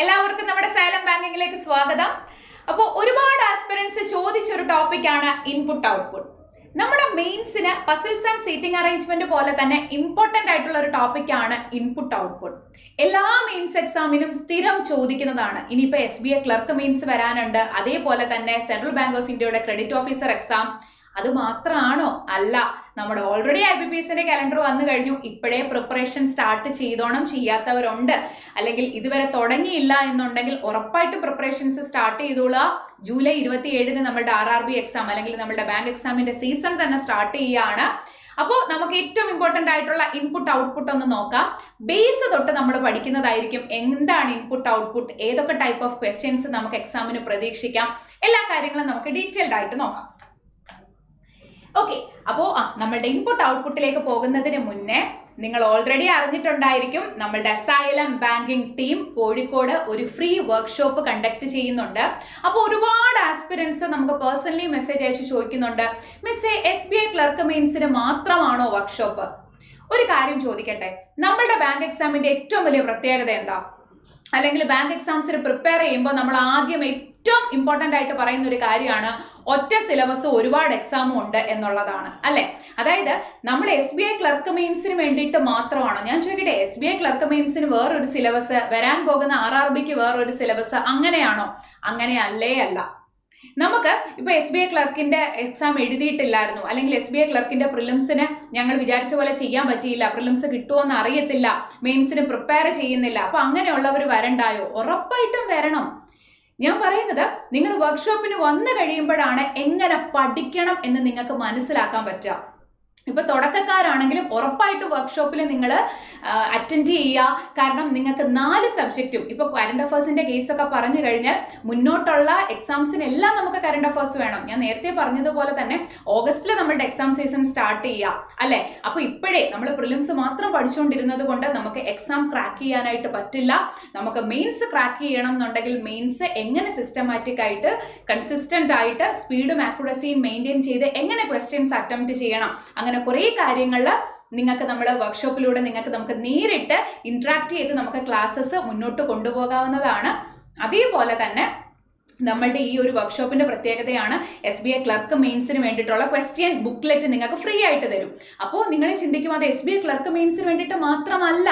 എല്ലാവർക്കും നമ്മുടെ സൈലം ബാങ്കിങ്ങിലേക്ക് സ്വാഗതം. അപ്പോൾ ഒരുപാട് ആസ്പിറൻസ് ചോദിച്ചൊരു ടോപ്പിക്കാണ് ഇൻപുട്ട് ഔട്ട്പുട്ട്. നമ്മുടെ മെയിൻസിന് പസിൽസ് ആൻഡ് സീറ്റിംഗ് അറേഞ്ച്മെന്റ് പോലെ തന്നെ ഇമ്പോർട്ടൻ്റ് ആയിട്ടുള്ള ഒരു ടോപ്പിക്കാണ് ഇൻപുട്ട് ഔട്ട്പുട്ട്. എല്ലാ മെയിൻസ് എക്സാമിനും സ്ഥിരം ചോദിക്കുന്നതാണ്. ഇനിയിപ്പോൾ SBA ക്ലർക്ക് മെയിൻസ് വരാനുണ്ട്, അതേപോലെ തന്നെ സെൻട്രൽ ബാങ്ക് ഓഫ് ഇന്ത്യയുടെ ക്രെഡിറ്റ് ഓഫീസർ എക്സാം. അത് മാത്രമാണോ? അല്ല, നമ്മുടെ ഓൾറെഡി IBPSന്റെ കലണ്ടർ വന്നു കഴിഞ്ഞു. ഇപ്പോഴേ പ്രിപ്പറേഷൻ സ്റ്റാർട്ട് ചെയ്തോണം. ചെയ്യാത്തവരുണ്ട്, അല്ലെങ്കിൽ ഇതുവരെ തുടങ്ങിയില്ല എന്നുണ്ടെങ്കിൽ ഉറപ്പായിട്ട് പ്രിപ്പറേഷൻസ് സ്റ്റാർട്ട് ചെയ്തോളുക. ജൂലൈ 27 നമ്മളുടെ RRB എക്സാം അല്ലെങ്കിൽ നമ്മുടെ ബാങ്ക് എക്സാമിന്റെ സീസൺ തന്നെ സ്റ്റാർട്ട് ചെയ്യുകയാണ്. അപ്പോൾ നമുക്ക് ഏറ്റവും ഇമ്പോർട്ടൻ്റ് ആയിട്ടുള്ള ഇൻപുട്ട് ഔട്ട്പുട്ട് ഒന്ന് നോക്കാം. ബേസ് തൊട്ട് നമ്മൾ പഠിക്കുന്നതായിരിക്കും. എന്താണ് ഇൻപുട്ട് ഔട്ട്പുട്ട്, ഏതൊക്കെ ടൈപ്പ് ഓഫ് ക്വസ്റ്റ്യൻസ് നമുക്ക് എക്സാമിന് പ്രതീക്ഷിക്കാം, എല്ലാ കാര്യങ്ങളും നമുക്ക് ഡീറ്റെയിൽഡ് ആയിട്ട് നോക്കാം. ഓക്കെ, അപ്പോൾ നമ്മളുടെ ഇൻപുട്ട് ഔട്ട്പുട്ടിലേക്ക് പോകുന്നതിന് മുന്നേ നിങ്ങൾ ഓൾറെഡി അറിഞ്ഞിട്ടുണ്ടായിരിക്കും, നമ്മളുടെ സൈലം ബാങ്കിങ് ടീം കോഴിക്കോട് ഒരു ഫ്രീ വർക്ക്ഷോപ്പ് കണ്ടക്ട് ചെയ്യുന്നുണ്ട്. അപ്പോൾ ഒരുപാട് ആസ്പിറൻസ് നമുക്ക് പേഴ്സണലി മെസ്സേജ് അയച്ച് ചോദിക്കുന്നുണ്ട്, മിസ്സേ SBA ക്ലർക്ക് മെയിൻസിന് മാത്രമാണോ വർക്ക്ഷോപ്പ്? ഒരു കാര്യം ചോദിക്കട്ടെ, നമ്മളുടെ ബാങ്ക് എക്സാമിന്റെ ഏറ്റവും വലിയ പ്രത്യേകത എന്താ? അല്ലെങ്കിൽ ബാങ്ക് എക്സാംസിന് പ്രിപ്പയർ ചെയ്യുമ്പോൾ നമ്മൾ ആദ്യം ഏറ്റവും ഇമ്പോർട്ടൻ്റ് ആയിട്ട് പറയുന്ന ഒരു കാര്യമാണ് ഒറ്റ സിലബസ് ഒരുപാട് എക്സാമും ഉണ്ട് എന്നുള്ളതാണ്, അല്ലെ? അതായത് നമ്മൾ SBA ക്ലർക്ക് മെയിൻസിന് വേണ്ടിയിട്ട് മാത്രമാണോ? ഞാൻ ചോദിക്കട്ടെ, SBA ക്ലർക്ക് മെയിൻസിന് വേറൊരു സിലബസ്, വരാൻ പോകുന്ന RRBക്ക് വേറൊരു സിലബസ്, അങ്ങനെയാണോ? അങ്ങനെ അല്ല. നമുക്ക് ഇപ്പൊ SBA ക്ലർക്കിന്റെ എക്സാം എഴുതിയിട്ടില്ലായിരുന്നു, അല്ലെങ്കിൽ SBA ക്ലർക്കിന്റെ പ്രിലിംസിന് ഞങ്ങൾ വിചാരിച്ച പോലെ ചെയ്യാൻ പറ്റിയില്ല, പ്രിലിംസ് കിട്ടുമോന്ന് അറിയത്തില്ല, മെയിൻസിന് പ്രിപ്പയർ ചെയ്യുന്നില്ല, അപ്പൊ അങ്ങനെയുള്ളവർ വരണ്ടായോ? ഉറപ്പായിട്ടും വരണം. ഞാൻ പറയുന്നത്, നിങ്ങൾ വർക്ക്ഷോപ്പിന് വന്നു കഴിയുമ്പോഴാണ് എങ്ങനെ പഠിക്കണം എന്ന് നിങ്ങൾക്ക് മനസ്സിലാക്കാൻ പറ്റുക. ഇപ്പൊ തുടക്കക്കാരാണെങ്കിലും ഉറപ്പായിട്ട് വർക്ക്ഷോപ്പിൽ നിങ്ങൾ അറ്റൻഡ് ചെയ്യുക. കാരണം നിങ്ങൾക്ക് 4 സബ്ജക്റ്റും, ഇപ്പൊ കറണ്ട് അഫേഴ്സിന്റെ കേസൊക്കെ പറഞ്ഞു കഴിഞ്ഞാൽ മുന്നോട്ടുള്ള എക്സാംസിനെല്ലാം നമുക്ക് കറണ്ട് അഫേഴ്സ് വേണം. ഞാൻ നേരത്തെ പറഞ്ഞതുപോലെ തന്നെ ഓഗസ്റ്റിൽ നമ്മളുടെ എക്സാം സീസൺ സ്റ്റാർട്ട് ചെയ്യുക, അല്ലെ? അപ്പൊ ഇപ്പോഴേ നമ്മൾ പ്രിലിംസ് മാത്രം പഠിച്ചുകൊണ്ടിരുന്നത് കൊണ്ട് നമുക്ക് എക്സാം ക്രാക്ക് ചെയ്യാനായിട്ട് പറ്റില്ല. നമുക്ക് മെയിൻസ് ക്രാക്ക് ചെയ്യണം എന്നുണ്ടെങ്കിൽ മെയിൻസ് എങ്ങനെ സിസ്റ്റമാറ്റിക് ആയിട്ട് കൺസിസ്റ്റന്റ് ആയിട്ട് സ്പീഡും ആക്യുറസിയും മെയിൻറ്റെയിൻ ചെയ്ത് എങ്ങനെ ക്വസ്റ്റ്യൻസ് അറ്റംപ്റ്റ് ചെയ്യണം, അങ്ങനെ കുറേ കാര്യങ്ങളിൽ നിങ്ങൾക്ക് നമ്മൾ വർക്ക്ഷോപ്പിലൂടെ നമുക്ക് നേരിട്ട് ഇന്ററാക്ട് ചെയ്ത് നമുക്ക് ക്ലാസ്സസ് മുന്നോട്ട് കൊണ്ടുപോകാവുന്നതാണ്. അതേപോലെ തന്നെ നമ്മളുടെ ഈ ഒരു വർക്ക്ഷോപ്പിന്റെ പ്രത്യേകതയാണ് SBA ക്ലർക്ക് മെയിൻസിന് വേണ്ടിയിട്ടുള്ള ക്വസ്റ്റ്യൻ ബുക്ക്ലെറ്റ് നിങ്ങൾക്ക് ഫ്രീ ആയിട്ട് തരും. അപ്പോൾ നിങ്ങൾ ചിന്തിക്കും, അത് SBA ക്ലർക്ക് മെയിൻസിന് വേണ്ടിയിട്ട് മാത്രമല്ല,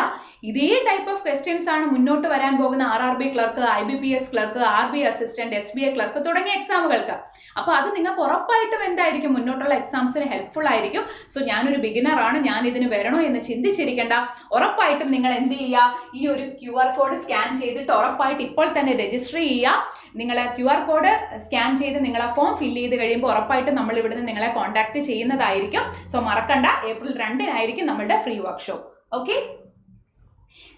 ഇതേ ടൈപ്പ് ഓഫ് ക്വസ്റ്റ്യൻസ് ആണ് മുന്നോട്ട് വരാൻ പോകുന്ന RRB clerk, IBPS clerk, RB assistant, SBA clerk തുടങ്ങിയ എക്സാമുകൾക്ക്. അപ്പൊ അത് നിങ്ങൾക്ക് ഉറപ്പായിട്ടും എന്തായിരിക്കും, മുന്നോട്ടുള്ള എക്സാംസിന് ഹെൽപ്ഫുൾ ആയിരിക്കും. സോ ഞാനൊരു ബിഗിനർ ആണ്, ഞാൻ ഇതിന് വരണോ എന്ന് ചിന്തിച്ചിരിക്കേണ്ട. ഉറപ്പായിട്ടും നിങ്ങൾ എന്ത് ചെയ്യുക, ഈ ഒരു QR കോഡ് സ്കാൻ ചെയ്തിട്ട് ഉറപ്പായിട്ട് ഇപ്പോൾ തന്നെ രജിസ്റ്റർ ചെയ്യുക. നിങ്ങൾ QR കോഡ് സ്കാൻ ചെയ്ത് നിങ്ങൾ ആ ഫോം ഫില്ല് ചെയ്ത് കഴിയുമ്പോൾ ഉറപ്പായിട്ടും നമ്മൾ ഇവിടുന്ന് നിങ്ങളെ കോൺടാക്ട് ചെയ്യുന്നതായിരിക്കും. സോ മറക്കണ്ട, ഏപ്രിൽ 2 നമ്മളുടെ ഫ്രീ വർക്ക്ഷോപ്പ്. ഓക്കെ,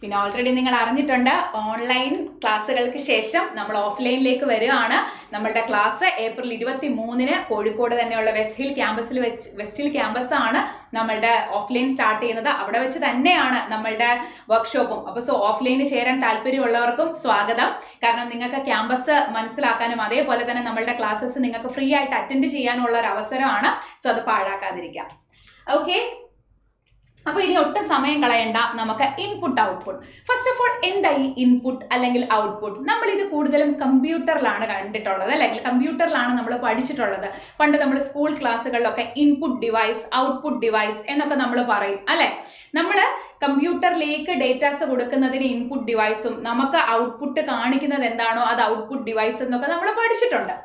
പിന്നെ ഓൾറെഡി നിങ്ങൾ അറിഞ്ഞിട്ടുണ്ട്, ഓൺലൈൻ ക്ലാസ്സുകൾക്ക് ശേഷം നമ്മൾ ഓഫ്ലൈനിലേക്ക് വരികയാണ്. നമ്മളുടെ ക്ലാസ് ഏപ്രിൽ 23 കോഴിക്കോട് തന്നെയുള്ള വെസ്റ്റ് ഹിൽ ക്യാമ്പസ് ആണ് നമ്മളുടെ ഓഫ്ലൈൻ സ്റ്റാർട്ട് ചെയ്യുന്നത്. അവിടെ വെച്ച് തന്നെയാണ് നമ്മളുടെ വർക്ക്ഷോപ്പും. അപ്പോൾ സോ ഓഫ്ലൈനിൽ ചേരാൻ താല്പര്യമുള്ളവർക്കും സ്വാഗതം. കാരണം നിങ്ങൾക്ക് ക്യാമ്പസ് മനസ്സിലാക്കാനും അതേപോലെ തന്നെ നമ്മളുടെ ക്ലാസ്സസ് നിങ്ങൾക്ക് ഫ്രീ ആയിട്ട് അറ്റൻഡ് ചെയ്യാനുള്ള ഒരു അവസരമാണ്. സോ അത് പാഴാക്കാതിരിക്കാം. ഓക്കെ, അപ്പൊ ഇനി ഒട്ടും സമയം കളയണ്ട, നമുക്ക് input output. First of all, എന്താ ഈ ഇൻപുട്ട് അല്ലെങ്കിൽ ഔട്ട്പുട്ട്? നമ്മൾ ഇത് കൂടുതലും കമ്പ്യൂട്ടറിലാണ് കണ്ടിട്ടുള്ളത്, അല്ലെങ്കിൽ കമ്പ്യൂട്ടറിലാണ് നമ്മൾ പഠിച്ചിട്ടുള്ളത്. പണ്ട് നമ്മൾ സ്കൂൾ ക്ലാസ്സുകളിലൊക്കെ ഇൻപുട്ട് ഡിവൈസ്, ഔട്ട്പുട്ട് ഡിവൈസ് എന്നൊക്കെ നമ്മൾ പറയും, അല്ലെ? നമ്മൾ കമ്പ്യൂട്ടറിലേക്ക് ഡേറ്റാസ് കൊടുക്കുന്നതിന് ഇൻപുട്ട് ഡിവൈസും നമുക്ക് ഔട്ട്പുട്ട് കാണിക്കുന്നത് എന്താണോ അത് ഔട്ട്പുട്ട് ഡിവൈസ് എന്നൊക്കെ നമ്മൾ പഠിച്ചിട്ടുണ്ട്.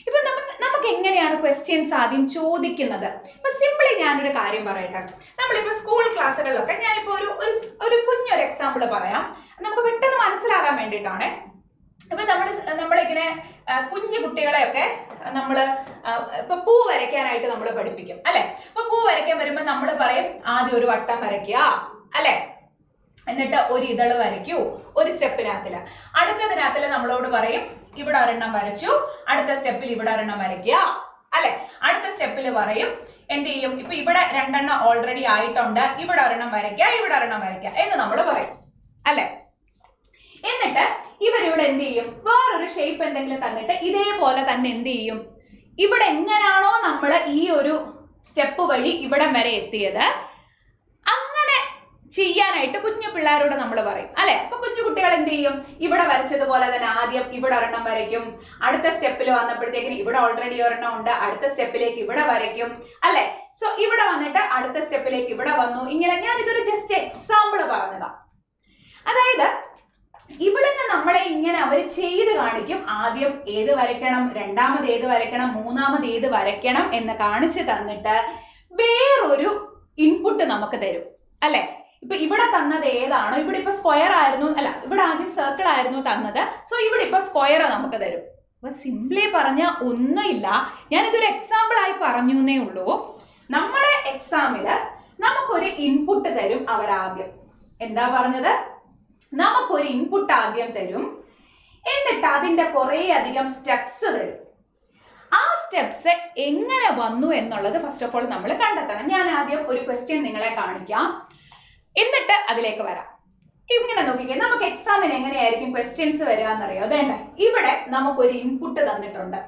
ഇപ്പൊ നമുക്ക് എങ്ങനെയാണ് ക്വസ്റ്റ്യൻസ് ആദ്യം ചോദിക്കുന്നത്? ഇപ്പൊ സിമ്പിളി ഞാനൊരു കാര്യം പറയട്ടെ. നമ്മളിപ്പോ സ്കൂൾ ക്ലാസ്സുകളിലൊക്കെ ഞാനിപ്പോ ഒരു കുഞ്ഞൊരു എക്സാമ്പിൾ പറയാം, നമുക്ക് പെട്ടെന്ന് മനസ്സിലാകാൻ വേണ്ടിയിട്ടാണ്. ഇപ്പൊ നമ്മളിങ്ങനെ കുഞ്ഞു കുട്ടികളെയൊക്കെ ഇപ്പൊ പൂ വരയ്ക്കാനായിട്ട് നമ്മൾ പഠിപ്പിക്കും, അല്ലെ? അപ്പൊ പൂ വരയ്ക്കാൻ വരുമ്പോ നമ്മൾ പറയും, ആദ്യം ഒരു വട്ടം വരയ്ക്കുക, അല്ലെ? എന്നിട്ട് ഒരു ഇതള് വരയ്ക്കൂ ഒരു സ്റ്റെപ്പിനകത്തില്. അടുത്തതിനകത്തില് നമ്മളോട് പറയും, ഇവിടെ ഒരെണ്ണം വരച്ചു, അടുത്ത സ്റ്റെപ്പിൽ ഇവിടെ ഒരെണ്ണം വരയ്ക്കുക, അല്ലെ? അടുത്ത സ്റ്റെപ്പിൽ പറയും എന്ത് ചെയ്യും, ഇപ്പൊ ഇവിടെ 2 എണ്ണം ഓൾറെഡി ആയിട്ടുണ്ട്, ഇവിടെ ഒരെണ്ണം വരയ്ക്കുക, ഇവിടെ ഒരെണ്ണം വരയ്ക്കുക എന്ന് നമ്മൾ പറയും, അല്ലെ? എന്നിട്ട് ഇവരിവിടെ എന്ത് ചെയ്യും, വേറൊരു ഷേപ്പ് എന്തെങ്കിലും തന്നിട്ട് ഇതേപോലെ തന്നെ എന്ത് ചെയ്യും, ഇവിടെ എങ്ങനെയാണോ നമ്മൾ ഈ ഒരു സ്റ്റെപ്പ് വഴി ഇവിടം വരെ എത്തിയത് അങ്ങനെ ചെയ്യാനായിട്ട് കുഞ്ഞു പിള്ളേരോട് നമ്മൾ പറയും അല്ലെ. അപ്പൊ കുഞ്ഞു കുട്ടികൾ എന്ത് ചെയ്യും? ഇവിടെ വരച്ചതുപോലെ തന്നെ ആദ്യം ഇവിടെ ഒരെണ്ണം വരയ്ക്കും, അടുത്ത സ്റ്റെപ്പിൽ വന്നപ്പോഴത്തേക്കിന് ഇവിടെ ഓൾറെഡി ഒരെണ്ണം ഉണ്ട്, അടുത്ത സ്റ്റെപ്പിലേക്ക് ഇവിടെ വരയ്ക്കും അല്ലെ. സോ ഇവിടെ വന്നിട്ട് അടുത്ത സ്റ്റെപ്പിലേക്ക് ഇവിടെ വന്നു. ഇങ്ങനെ ഞാൻ ഇതൊരു ജസ്റ്റ് എക്സാമ്പിൾ പറഞ്ഞതാ. അതായത് ഇവിടെ നിന്ന് നമ്മളെ ഇങ്ങനെ അവർ ചെയ്ത് കാണിക്കും. ആദ്യം ഏത് വരയ്ക്കണം, രണ്ടാമത് ഏത് വരയ്ക്കണം, മൂന്നാമത് ഏത് വരയ്ക്കണം എന്ന് കാണിച്ചു തന്നിട്ട് വേറൊരു ഇൻപുട്ട് നമുക്ക് തരും അല്ലെ. ഇപ്പൊ ഇവിടെ തന്നത് ഏതാണോ, ഇവിടെ ഇപ്പൊ സ്ക്വയർ ആയിരുന്നു അല്ല, ഇവിടെ ആദ്യം സർക്കിൾ ആയിരുന്നു തന്നത്. സോ ഇവിടെ ഇപ്പൊ സ്ക്വയർ നമുക്ക് തരും. അപ്പൊ സിംപ്ലി പറഞ്ഞ ഒന്നുമില്ല, ഞാനിതൊരു എക്സാമ്പിൾ ആയി പറഞ്ഞു എന്നേ ഉള്ളൂ. നമ്മുടെ എക്സാമില് നമുക്കൊരു ഇൻപുട്ട് തരും അവരാദ്യം. എന്താ പറഞ്ഞത്? നമുക്കൊരു ഇൻപുട്ട് ആദ്യം തരും, എന്നിട്ട് അതിന്റെ കുറെ അധികം സ്റ്റെപ്സ് തരും. ആ സ്റ്റെപ്സ് എങ്ങനെ വന്നു എന്നുള്ളത് ഫസ്റ്റ് ഓഫ് ഓൾ നമ്മൾ കണ്ടെത്തണം. ഞാൻ ആദ്യം ഒരു ക്വസ്റ്റ്യൻ നിങ്ങളെ കാണിക്കാം, എന്നിട്ട് അതിലേക്ക് വരാം. ഇങ്ങനെ നോക്കിക്കേ, നമുക്ക് എക്സാമിന് എങ്ങനെയായിരിക്കും ക്വസ്റ്റ്യൻസ് വരിക എന്നറിയോ? അതേണ്ട, ഇവിടെ നമുക്കൊരു ഇൻപുട്ട് തന്നിട്ടുണ്ട്.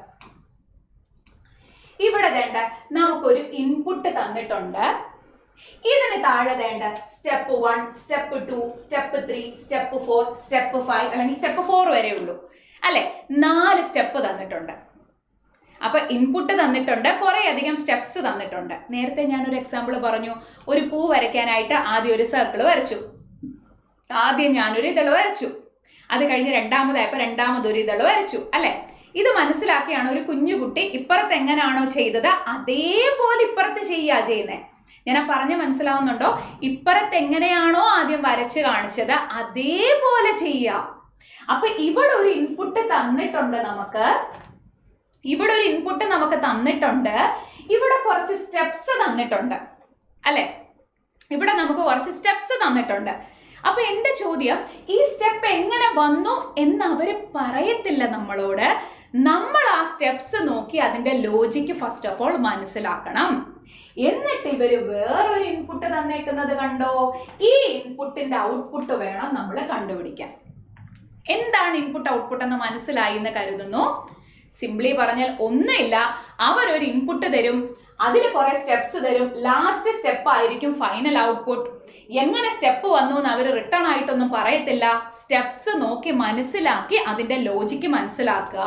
ഇവിടെ വേണ്ട നമുക്കൊരു ഇൻപുട്ട് തന്നിട്ടുണ്ട്. ഇതിന് താഴെ വേണ്ട step 1, step 2, step 3, step 4, step 5 അല്ലെങ്കിൽ സ്റ്റെപ്പ് 4 വരെ ഉള്ളൂ അല്ലെ. 4 സ്റ്റെപ്പ് തന്നിട്ടുണ്ട്. അപ്പൊ ഇൻപുട്ട് തന്നിട്ടുണ്ട്, കുറെ അധികം സ്റ്റെപ്സ് തന്നിട്ടുണ്ട്. നേരത്തെ ഞാനൊരു എക്സാമ്പിൾ പറഞ്ഞു, ഒരു പൂ വരയ്ക്കാനായിട്ട് ആദ്യം ഒരു സർക്കിൾ വരച്ചു, ആദ്യം ഞാനൊരു ഇതള് വരച്ചു, അത് കഴിഞ്ഞ് രണ്ടാമതായപ്പോ രണ്ടാമതൊരു ഇതള് വരച്ചു അല്ലെ. ഇത് മനസ്സിലാക്കിയാണ് ഒരു കുഞ്ഞുകുട്ടി ഇപ്പുറത്ത് എങ്ങനെയാണോ ചെയ്തത് അതേപോലെ ഇപ്പുറത്ത് ചെയ്യുന്നത്. ഞാൻ പറഞ്ഞ് മനസ്സിലാവുന്നുണ്ടോ? ഇപ്പുറത്ത് എങ്ങനെയാണോ ആദ്യം വരച്ച് കാണിച്ചത് അതേപോലെ ചെയ്യുക. അപ്പൊ ഇവിടെ ഒരു ഇൻപുട്ട് തന്നിട്ടുണ്ട് നമുക്ക്, ഇവിടെ ഒരു ഇൻപുട്ട് നമുക്ക് തന്നിട്ടുണ്ട്, ഇവിടെ കുറച്ച് സ്റ്റെപ്സ് തന്നിട്ടുണ്ട് അല്ലെ. ഇവിടെ നമുക്ക് കുറച്ച് സ്റ്റെപ്സ് തന്നിട്ടുണ്ട്. അപ്പൊ എന്റെ ചോദ്യം, ഈ സ്റ്റെപ്പ് എങ്ങനെ വന്നു എന്ന് അവര് പറയത്തില്ല നമ്മളോട്. നമ്മൾ ആ സ്റ്റെപ്സ് നോക്കി അതിന്റെ ലോജിക്ക് ഫസ്റ്റ് ഓഫ് ഓൾ മനസ്സിലാക്കണം. എന്നിട്ട് ഇവര് വേറൊരു ഇൻപുട്ട് തന്നേക്കുന്നത് കണ്ടോ? ഈ ഇൻപുട്ടിന്റെ ഔട്ട്പുട്ട് വേണം നമ്മൾ കണ്ടുപിടിക്കാൻ. എന്താണ് ഇൻപുട്ട് ഔട്ട്പുട്ട് എന്ന് മനസ്സിലായി എന്ന് കരുതുന്നു. സിംപ്ലി പറഞ്ഞാൽ ഒന്നുമില്ല, അവരൊരു ഇൻപുട്ട് തരും, അതിൽ കുറെ സ്റ്റെപ്സ് തരും, ലാസ്റ്റ് സ്റ്റെപ്പ് ആയിരിക്കും ഫൈനൽ ഔട്ട്പുട്ട്. എങ്ങനെ സ്റ്റെപ്പ് വന്നു എന്ന് അവർ റിട്ടേൺ ആയിട്ടൊന്നും പറയത്തില്ല. സ്റ്റെപ്സ് നോക്കി മനസ്സിലാക്കി അതിന്റെ ലോജിക്ക് മനസ്സിലാക്കുക.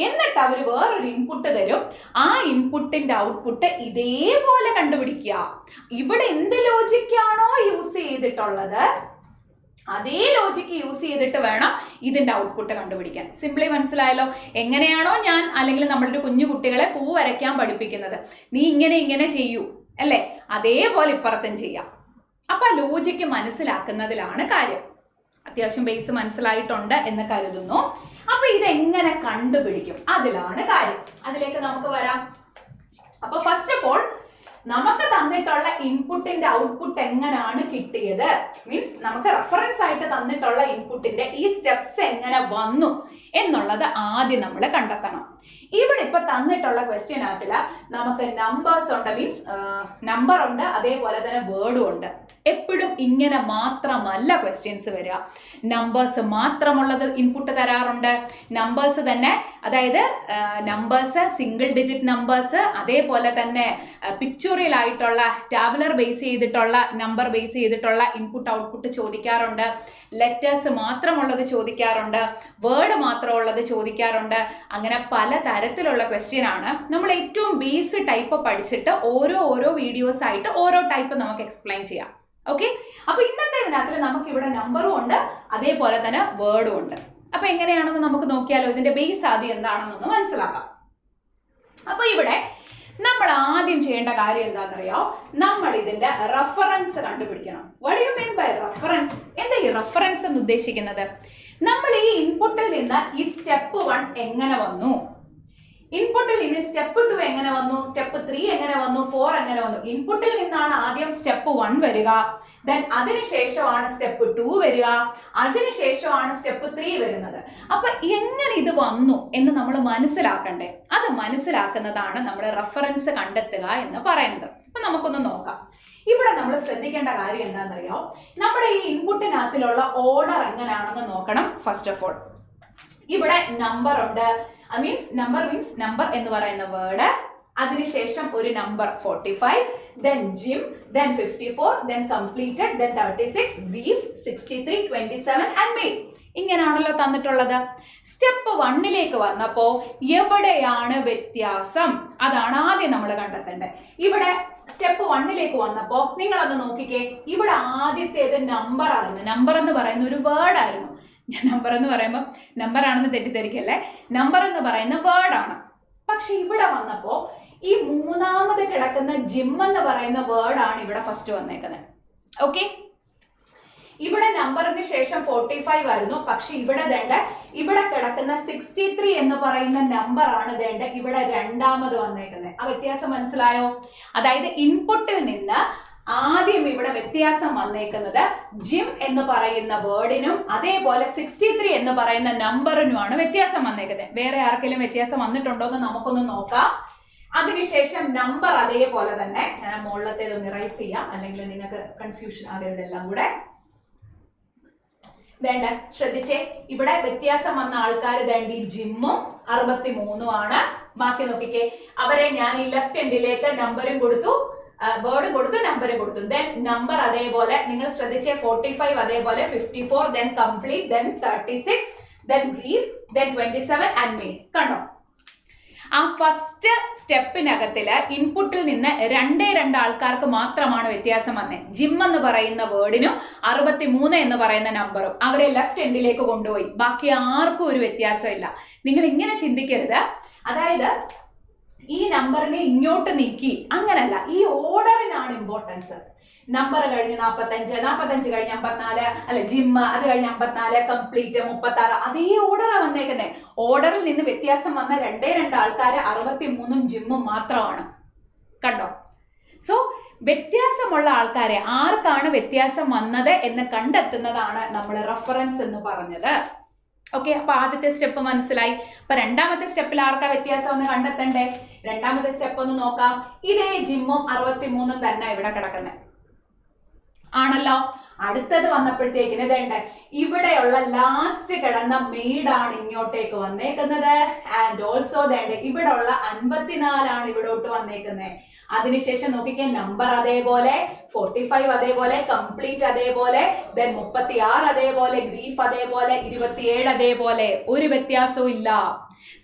എന്നിട്ട് അവർ വേറൊരു ഇൻപുട്ട് തരും, ആ ഇൻപുട്ടിന്റെ ഔട്ട്പുട്ട് ഇതേപോലെ കണ്ടുപിടിക്കുക. ഇവിടെ എന്ത് ലോജിക്കാണോ യൂസ് ചെയ്തിട്ടുള്ളത് അതേ ലോജിക്ക് യൂസ് ചെയ്തിട്ട് വേണം ഇതിന്റെ ഔട്ട്പുട്ട് കണ്ടുപിടിക്കാൻ. സിംപ്ലി മനസ്സിലായല്ലോ? എങ്ങനെയാണോ ഞാൻ അല്ലെങ്കിൽ നമ്മളുടെ കുഞ്ഞു കുട്ടികളെ പൂ വരയ്ക്കാൻ പഠിപ്പിക്കുന്നത്, നീ ഇങ്ങനെ ചെയ്യൂ അല്ലേ, അതേപോലെ ഇപ്പുറത്തും ചെയ്യാം. അപ്പൊ ലോജിക്ക് മനസ്സിലാക്കുന്നതിലാണ് കാര്യം. അത്യാവശ്യം ബേസ് മനസ്സിലായിട്ടുണ്ട് എന്ന് കരുതുന്നു. അപ്പൊ ഇതെങ്ങനെ കണ്ടുപിടിക്കും അതിലാണ് കാര്യം. അതിലേക്ക് നമുക്ക് വരാം. അപ്പൊ ഫസ്റ്റ് ഓഫ് ഓൾ നമുക്ക് തന്നിട്ടുള്ള ഇൻപുട്ടിന്റെ ഔട്ട്പുട്ട് എങ്ങനെയാണ് കിട്ടിയത്, മീൻസ് നമുക്ക് റെഫറൻസ് ആയിട്ട് തന്നിട്ടുള്ള ഇൻപുട്ടിന്റെ ഈ സ്റ്റെപ്സ് എങ്ങനെ വന്നു എന്നുള്ളത് ആദ്യം നമ്മൾ കണ്ടെത്തണം. ഇവിടെ ഇപ്പൊ തന്നിട്ടുള്ള ക്വസ്റ്റ്യനകത്തില് നമുക്ക് നമ്പേഴ്സ് ഉണ്ട്, മീൻസ് നമ്പർ ഉണ്ട്, അതേപോലെ തന്നെ വേർഡും ഉണ്ട്. എപ്പോഴും ഇങ്ങനെ മാത്രമല്ല ക്വസ്റ്റ്യൻസ് വരിക. നമ്പേഴ്സ് മാത്രമുള്ളത് ഇൻപുട്ട് തരാറുണ്ട്. നമ്പേഴ്സ് തന്നെ, അതായത് നമ്പേഴ്സ്, സിംഗിൾ ഡിജിറ്റ് നമ്പേഴ്സ്, അതേപോലെ തന്നെ പിക്ചോറിയൽ ആയിട്ടുള്ള ടാബുലർ ബേസ് ചെയ്തിട്ടുള്ള നമ്പർ ബേസ് ചെയ്തിട്ടുള്ള ഇൻപുട്ട് ഔട്ട്പുട്ട് ചോദിക്കാറുണ്ട്. ലെറ്റേഴ്സ് മാത്രമുള്ളത് ചോദിക്കാറുണ്ട്, വേർഡ് മാത്രമുള്ളത് ചോദിക്കാറുണ്ട്. അങ്ങനെ പല തരത്തിലുള്ള ക്വസ്റ്റ്യൻ ആണ്. നമ്മൾ ഏറ്റവും ബേസ് ടൈപ്പ് പഠിച്ചിട്ട് ഓരോ വീഡിയോസ് ആയിട്ട് ഓരോ ടൈപ്പ് നമുക്ക് എക്സ്പ്ലെയിൻ ചെയ്യാം. ഓക്കെ, അപ്പൊ ഇന്നത്തെ ഇതിനകത്ത് നമുക്ക് ഇവിടെ നമ്പറും ഉണ്ട്, അതേപോലെ തന്നെ വേർഡും ഉണ്ട്. അപ്പൊ എങ്ങനെയാണെന്ന് നമുക്ക് നോക്കിയാലോ. ഇതിന്റെ ബേസ് ആദ്യം എന്താണെന്നൊന്ന് മനസ്സിലാക്കാം. അപ്പൊ ഇവിടെ നമ്മൾ ആദ്യം ചെയ്യേണ്ട കാര്യം എന്താണെന്നറിയോ? നമ്മൾ ഇതിന്റെ റെഫറൻസ് കണ്ടുപിടിക്കണം. What you mean by reference? എന്താ ഈ റെഫറൻസ് എന്ന് ഉദ്ദേശിക്കുന്നത്? നമ്മൾ ഈ ഇൻപുട്ടിൽ നിന്ന് ഈ സ്റ്റെപ്പ് 1 എങ്ങനെ വന്നു, ഇൻപുട്ടിൽ നിന്ന് സ്റ്റെപ്പ് 2 എങ്ങനെ വന്നു, സ്റ്റെപ്പ് 3 എങ്ങനെ വന്നു, 4 എങ്ങനെ വന്നു. ഇൻപുട്ടിൽ നിന്നാണ് ആദ്യം സ്റ്റെപ്പ് 1 വരിക, ദെൻ അതിനുശേഷമാണ് സ്റ്റെപ്പ് 2 വരിക, അതിനുശേഷമാണ് സ്റ്റെപ്പ് 3 വരുന്നത്. അപ്പൊ എങ്ങനെ ഇത് വന്നു എന്ന് നമ്മൾ മനസ്സിലാക്കണ്ടേ? അത് മനസ്സിലാക്കുന്നതാണ് നമ്മൾ റെഫറൻസ് കണ്ടെത്തുക എന്ന് പറയുന്നത്. അപ്പൊ നമുക്കൊന്ന് നോക്കാം. ഇവിടെ നമ്മൾ ശ്രദ്ധിക്കേണ്ട കാര്യം എന്താണെന്നറിയോ? നമ്മുടെ ഈ ഇൻപുട്ടിനകത്തിലുള്ള ഓർഡർ എങ്ങനെയാണെന്ന് നോക്കണം. ഫസ്റ്റ് ഓഫ് ഓൾ ഇവിടെ നമ്പർ ഉണ്ട്, മീൻസ് നമ്പർ എന്ന് പറയുന്ന വേർഡ്, അതിനുശേഷം ഒരു number 45, then gym, then 54, then completed, then 36, brief, 63, 27 and made. ഇങ്ങനെയാണല്ലോ തന്നിട്ടുള്ളത്. സ്റ്റെപ്പ് 1ലേക്ക് വന്നപ്പോ എവിടെയാണ് വ്യത്യാസം, അതാണ് ആദ്യം നമ്മൾ കണ്ടെത്തേണ്ടത്. ഇവിടെ സ്റ്റെപ്പ് 1ലേക്ക് വന്നപ്പോ നിങ്ങളൊന്ന് നോക്കിക്കേ, ഇവിടെ ആദ്യത്തേത് നമ്പർ ആയിരുന്നു. നമ്പർ എന്ന് പറയുന്ന ഒരു വേർഡ് ആയിരുന്നു. ഞാൻ നമ്പർ എന്ന് പറയുമ്പോൾ നമ്പർ ആണെന്ന് തെറ്റിദ്ധരിക്കല്ലേ, നമ്പർ എന്ന് പറയുന്ന വേർഡാണ്. പക്ഷെ ഇവിടെ വന്നപ്പോ ഈ മൂന്നാമത് കിടക്കുന്ന ജിം എന്ന് പറയുന്ന വേർഡാണ് ഇവിടെ ഫസ്റ്റ് വന്നേക്കുന്നത്. ഓക്കെ, ഇവിടെ നമ്പറിന് ശേഷം 45 ആയിരുന്നു. പക്ഷെ ഇവിടെ ഇവിടെ കിടക്കുന്ന 63 എന്ന് പറയുന്ന നമ്പർ ആണ് ഇവിടെ രണ്ടാമത് വന്നേക്കുന്നത്. ആ വ്യത്യാസം മനസ്സിലായോ? അതായത് ഇൻപുട്ടിൽ നിന്ന് ആദ്യം ഇവിടെ വ്യത്യാസം വന്നേക്കുന്നത് ജിം എന്ന് പറയുന്ന വേർഡിനും അതേപോലെ 63 എന്ന് പറയുന്ന നമ്പറിനുമാണ് വ്യത്യാസം വന്നേക്കുന്നത്. വേറെ ആർക്കെങ്കിലും വ്യത്യാസം വന്നിട്ടുണ്ടോ എന്ന് നമുക്കൊന്ന് നോക്കാം. അതിനുശേഷം നമ്പർ അതേപോലെ തന്നെ, ഞാൻ മുകളിലത്തേത് ഇറൈസ് ചെയ്യാം, അല്ലെങ്കിൽ നിങ്ങൾക്ക് കൺഫ്യൂഷൻ ആകരുത് എല്ലാം കൂടെ. ശ്രദ്ധിച്ചേ, ഇവിടെ വ്യത്യാസം വന്ന ആൾക്കാർ ഈ ജിമ്മും 63 ആണ്. ബാക്കി നോക്കിക്കേ, അവരെ ഞാൻ ഈ ലെഫ്റ്റ് എൻഡിലേക്ക് നമ്പറും കൊടുത്തു, വേർഡും കൊടുത്തു, നമ്പറും കൊടുത്തു. ദെൻ നമ്പർ അതേപോലെ നിങ്ങൾ ശ്രദ്ധിച്ചേ, 45 അതേപോലെ, 54, then complete, then 36, then brief, then 27 and made. കണ്ടോ? ആ ഫസ്റ്റ് സ്റ്റെപ്പിനകത്തില് ഇൻപുട്ടിൽ നിന്ന് 2 ആൾക്കാർക്ക് മാത്രമാണ് വ്യത്യാസം വന്നത്. ജിം എന്ന് പറയുന്ന വേർഡിനും 63 എന്ന് പറയുന്ന നമ്പറും അവരെ ലെഫ്റ്റ് എൻഡിലേക്ക് കൊണ്ടുപോയി. ബാക്കി ആർക്കും ഒരു വ്യത്യാസമില്ല. നിങ്ങൾ ഇങ്ങനെ ചിന്തിക്കരുത്, അതായത് ഈ നമ്പറിനെ ഇങ്ങോട്ട് നീക്കി, അങ്ങനല്ല, ഈ ഓർഡറിനാണ് ഇമ്പോർട്ടൻസ്. നമ്പർ കഴിഞ്ഞ് 45, 45 കഴിഞ്ഞ് 54, അല്ലെ ജിം, അത് കഴിഞ്ഞ് 54, കംപ്ലീറ്റ് 36, അതേ ഓർഡറാണ് വന്നേക്കുന്നത്. ഓർഡറിൽ നിന്ന് വ്യത്യാസം വന്ന 2 ആൾക്കാര് 63 ജിമ്മും മാത്രമാണ്. കണ്ടോ? സോ വ്യത്യാസമുള്ള ആൾക്കാരെ, ആർക്കാണ് വ്യത്യാസം വന്നത് എന്ന് കണ്ടെത്തുന്നതാണ് നമ്മൾ റെഫറൻസ് എന്ന് പറഞ്ഞത്. ഓക്കെ, അപ്പൊ ആദ്യത്തെ സ്റ്റെപ്പ് മനസ്സിലായി. അപ്പൊ രണ്ടാമത്തെ സ്റ്റെപ്പിൽ ആർക്കാ വ്യത്യാസം ഒന്ന് കണ്ടെത്തണ്ടേ? രണ്ടാമത്തെ സ്റ്റെപ്പ് ഒന്ന് നോക്കാം. ഇതേ ജിമ്മും 63 തന്നെ ഇവിടെ കിടക്കുന്നത് ആണല്ലോ. അടുത്തത് വന്നപ്പോഴത്തേക്കിന് ഇവിടെയുള്ള ലാസ്റ്റ് കിടന്ന മെയ്ഡാണ് ഇങ്ങോട്ടേക്ക് വന്നേക്കുന്നത്. ആൻഡ് ഓൾസോ ഇവിടെ ഉള്ള 54 ആണ് ഇവിടോട്ട് വന്നേക്കുന്നത്. അതിനുശേഷം നോക്കിക്കേ, നമ്പർ അതേപോലെ, 45 അതേപോലെ, കംപ്ലീറ്റ് അതേപോലെ, ദെൻ 36 അതേപോലെ, ഗ്രീഫ് അതേപോലെ, 27 അതേപോലെ, ഒരു വ്യത്യാസവും ഇല്ല.